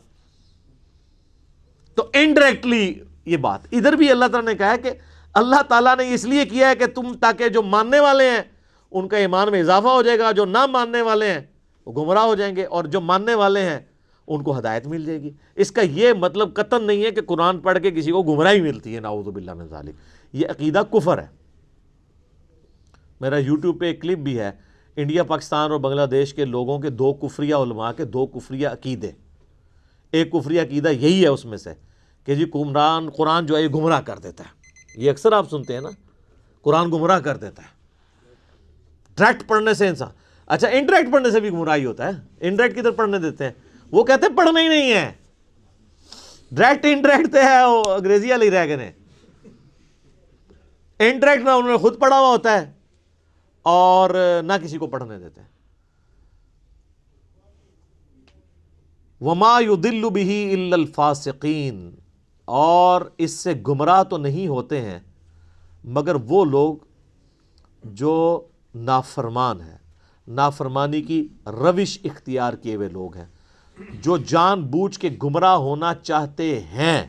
تو انڈائریکٹلی یہ بات ادھر بھی اللہ تعالیٰ نے کہا ہے کہ اللہ تعالیٰ نے اس لیے کیا ہے کہ تم تاکہ جو ماننے والے ہیں ان کا ایمان میں اضافہ ہو جائے گا، جو نہ ماننے والے ہیں وہ گمراہ ہو جائیں گے، اور جو ماننے والے ہیں ان کو ہدایت مل جائے گی۔ اس کا یہ مطلب قطعاً نہیں ہے کہ قرآن پڑھ کے کسی کو گمراہی ملتی ہے، نعوذ باللہ من ذالک، یہ عقیدہ کفر ہے۔ میرا یوٹیوب پہ ایک کلپ بھی ہے، انڈیا پاکستان اور بنگلہ دیش کے لوگوں کے 2 کفریہ علماء کے 2 کفریہ عقیدے۔ ایک کفریہ عقیدہ یہی ہے اس میں سے کہ جی قرآن جو ہے یہ گمراہ کر دیتا ہے. یہ اکثر آپ سنتے ہیں نا، قرآن گمراہ کر دیتا ہے. ڈائریکٹ پڑھنے سے انسان، اچھا انڈائریکٹ پڑھنے سے بھی گمراہی ہوتا ہے. انڈائریکٹ کدھر پڑھنے دیتے ہیں؟ وہ کہتے ہیں پڑھنا ہی نہیں ہے. ڈائریکٹ انڈائریکٹ تو ہے وہ انگریزی والی رہ گئے. انڈائریکٹ نہ انہوں نے خود پڑھا ہوا ہوتا ہے اور نہ کسی کو پڑھنے دیتے ہیں. وما يضل به الا الفاسقین، اور اس سے گمراہ تو نہیں ہوتے ہیں مگر وہ لوگ جو نافرمان ہیں، نافرمانی کی روش اختیار کیے ہوئے لوگ ہیں، جو جان بوجھ کے گمراہ ہونا چاہتے ہیں.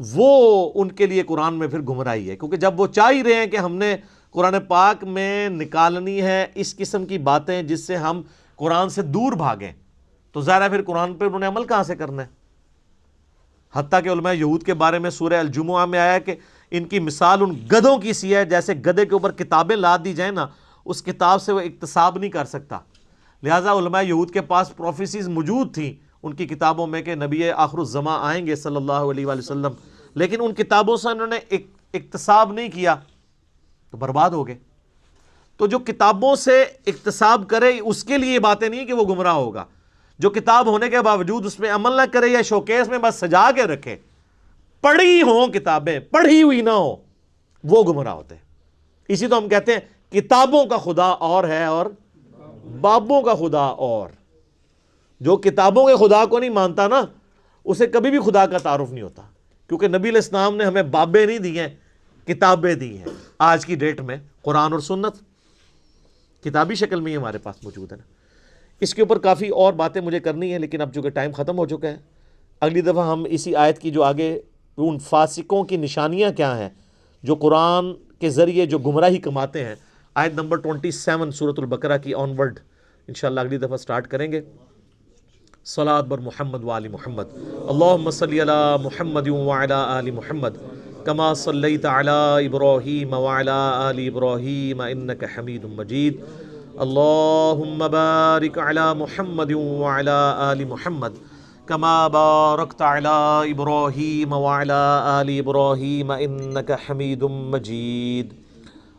وہ ان کے لیے قرآن میں پھر گمراہی ہے، کیونکہ جب وہ چاہ ہی رہے ہیں کہ ہم نے قرآن پاک میں نکالنی ہے اس قسم کی باتیں جس سے ہم قرآن سے دور بھاگیں، تو ظاہر ہے پھر قرآن پہ انہوں نے عمل کہاں سے کرنا ہے. حتیٰ کہ علماء یہود کے بارے میں سورہ الجمعہ میں آیا کہ ان کی مثال ان گدھوں کی سی ہے، جیسے گدھے کے اوپر کتابیں لاد دی جائیں نا، اس کتاب سے وہ اکتساب نہیں کر سکتا. لہٰذا علماء یہود کے پاس پروفیسیز موجود تھیں ان کی کتابوں میں کہ نبی آخر الزماں آئیں گے صلی اللہ علیہ وآلہ وسلم، لیکن ان کتابوں سے انہوں نے اکتساب نہیں کیا تو برباد ہو گئے. تو جو کتابوں سے اکتساب کرے اس کے لیے یہ باتیں نہیں کہ وہ گمراہ ہوگا. جو کتاب ہونے کے باوجود اس میں عمل نہ کرے یا شوکیس میں بس سجا کے رکھے، پڑھی ہوں کتابیں پڑھی ہوئی نہ ہو، وہ گمراہ ہوتے ہیں. اسی تو ہم کہتے ہیں کتابوں کا خدا اور ہے اور بابوں کا خدا اور. جو کتابوں کے خدا کو نہیں مانتا نا، اسے کبھی بھی خدا کا تعارف نہیں ہوتا، کیونکہ نبی علیہ السلام نے ہمیں بابیں نہیں دی ہیں، کتابیں دی ہیں. آج کی ڈیٹ میں قرآن اور سنت کتابی شکل میں ہی ہمارے پاس موجود ہے نا. اس کے اوپر کافی اور باتیں مجھے کرنی ہیں، لیکن اب چونکہ ٹائم ختم ہو چکا ہے، اگلی دفعہ ہم اسی آیت کی جو آگے ان فاسقوں کی نشانیاں کیا ہیں جو قرآن کے ذریعے جو گمراہی کماتے ہیں، آیت نمبر 27 سورۃ البقرہ کی آن ورڈ انشاءاللہ اگلی دفعہ سٹارٹ کریں گے. صلاۃ بر محمد وآل محمد. اللہم صلی علی محمد وعلی آل محمد کما صلیت علی ابراہیم وعلی آل ابراہیم انک حمید مجید. اللہم بارک علی محمد وعلی آل محمد کما بارکت علی ابراہیم وعلی آل ابراہیم انک حمید مجید.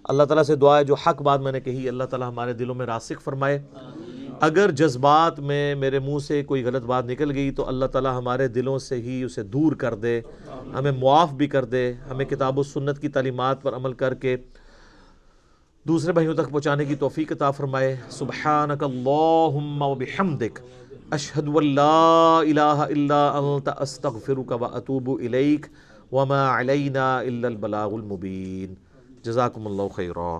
اللہ تعالیٰ سے دعا ہے جو حق بات میں نے کہی اللہ تعالیٰ ہمارے دلوں میں راسخ فرمائے. اگر جذبات میں میرے منہ سے کوئی غلط بات نکل گئی تو اللہ تعالیٰ ہمارے دلوں سے ہی اسے دور کر دے، ہمیں معاف بھی کر دے، ہمیں کتاب و سنت کی تعلیمات پر عمل کر کے دوسرے بھائیوں تک پہنچانے کی توفیق عطا فرمائے. سبحانک اللہم و بحمدک اشہد ان لا الہ الا انت استغفرک و اتوب الیک وما علینا الا البلاغ المبین. جزاکم اللہ خیرا.